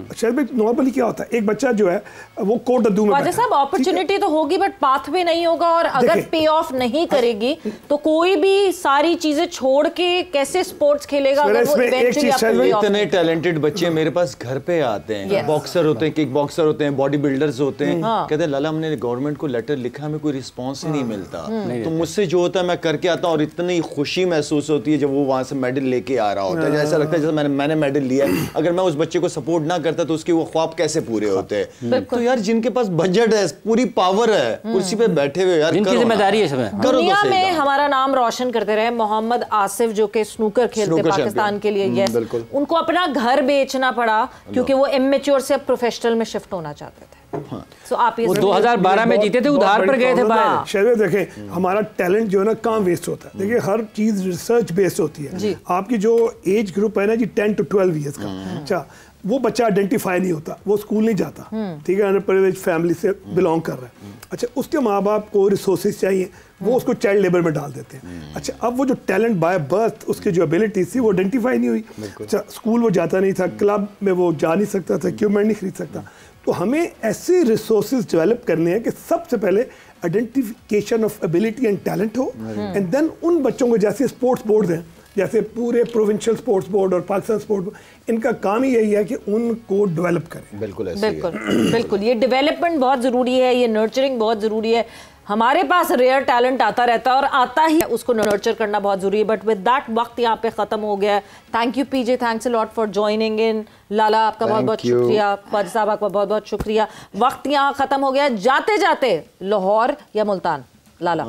अच्छा, नॉर्मली क्या होता है, एक बच्चा जो है वो कोट अद्दू में वाजिद साहब, अपॉर्चुनिटी तो होगी बट पाथवे नहीं होगा, और अगर पे ऑफ नहीं करेगी तो कोई भी सारी चीजें छोड़ के कैसे स्पोर्ट्स खेलेगा? अगर वो इवेंचुअली इतने टैलेंटेड बच्चे मेरे पास घर पे आते हैं, बॉक्सर होते हैं, किक बॉक्सर होते हैं, बॉडी बिल्डर्स होते हैं, कहते हैं लाला हमने गवर्नमेंट को लेटर लिखा, हमें कोई रिस्पॉन्स ही नहीं मिलता। तो मुझसे जो होता है मैं करके आता हूँ, और इतनी खुशी महसूस होती है जब वो वहां से मेडल लेके आ रहा होता है। ऐसा लगता है जैसे मैंने मेडल लिया। अगर मैं उस बच्चे को सपोर्ट ना करता तो उसके वो ख्वाब कैसे पूरे होते हैं? तो यार जिनके पास बजट है, पूरी पावर है, कुर्सी पे बैठे हुए यार, जिनकी जिम्मेदारी है सब, दुनिया में हमारा नाम रोशन करते रहे। मोहम्मद आसिफ जो कि स्नूकर खेलते पाकिस्तान के लिए, यस, उनको अपना घर बेचना पड़ा क्योंकि वो इमेच्योर से प्रोफेशनल में शिफ्ट होना चाहते थे। So, आप वो 2012 में जीते थे, उधार पर गए थे बाहर। शायद देखें हमारा टैलेंट जो है ना कहाँ वेस्ट होता है। देखिए हर चीज रिसर्च बेस्ड होती है। आपकी जो एज ग्रुप है ना जी 10 to 12 ईयर्स का, अच्छा वो बच्चा आइडेंटिफाई नहीं होता, वो स्कूल नहीं जाता, ठीक है, अनप्रिविलेज्ड फैमिली से बिलोंग कर रहा है। अच्छा, उसके माँ बाप को रिसोर्सेज चाहिए, वो उसको चाइल्ड लेबर में डाल देते हैं। अच्छा, अब वो जो टैलेंट बाय बर्थ, उसकी जो एबिलिटी थी वो आइडेंटिफाई नहीं हुई। अच्छा, स्कूल वो जाता नहीं था, क्लब में वो जा नहीं सकता था, इक्विपमेंट नहीं खरीद सकता। तो हमें ऐसे रिसोर्सेज डेवलप करने हैं कि सबसे पहले identification of ability and talent हो, एंड देन उन बच्चों को जैसे स्पोर्ट्स बोर्ड हैं, जैसे पूरे प्रोविंशियल स्पोर्ट्स बोर्ड और पाकिस्तान स्पोर्ट्स बोर्ड, इनका काम ही यही है कि उनको डेवलप करें। बिल्कुल ऐसे बिल्कुल ये डेवलपमेंट बहुत ज़रूरी है, ये नर्चरिंग बहुत ज़रूरी है। हमारे पास रेयर टैलेंट आता रहता है और आता ही है, उसको नर्चर करना बहुत ज़रूरी है। बट विद दैट वक्त यहाँ पे ख़त्म हो गया है। Thank you PJ, thanks a lot for joining in. Lala आपका बहुत बहुत शुक्रिया, वाजिद साहब आपका बहुत बहुत शुक्रिया। वक्त यहाँ ख़त्म हो गया। जाते जाते लाहौर या मुल्तान? लाला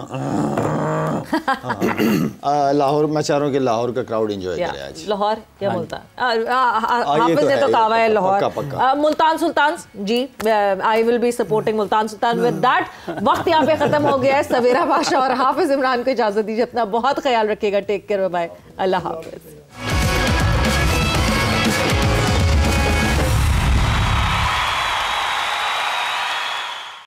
लाहौर, मैं चाह रहा हूँ कि लाहौर का क्राउड एंजॉय करे आज। लाहौर या मुल्तान? हाफिज ने तो कहा है Lahore. Multan Sultan ji, I will be supporting Multan Sultan. With that वक्त यहाँ पे खत्म हो गया है। सवेरा बादशाह और हाफिज इमरान को इजाजत दीजिए। अपना बहुत ख्याल रखिएगा। टेक केयर, बाय, अल्लाह हाफिज।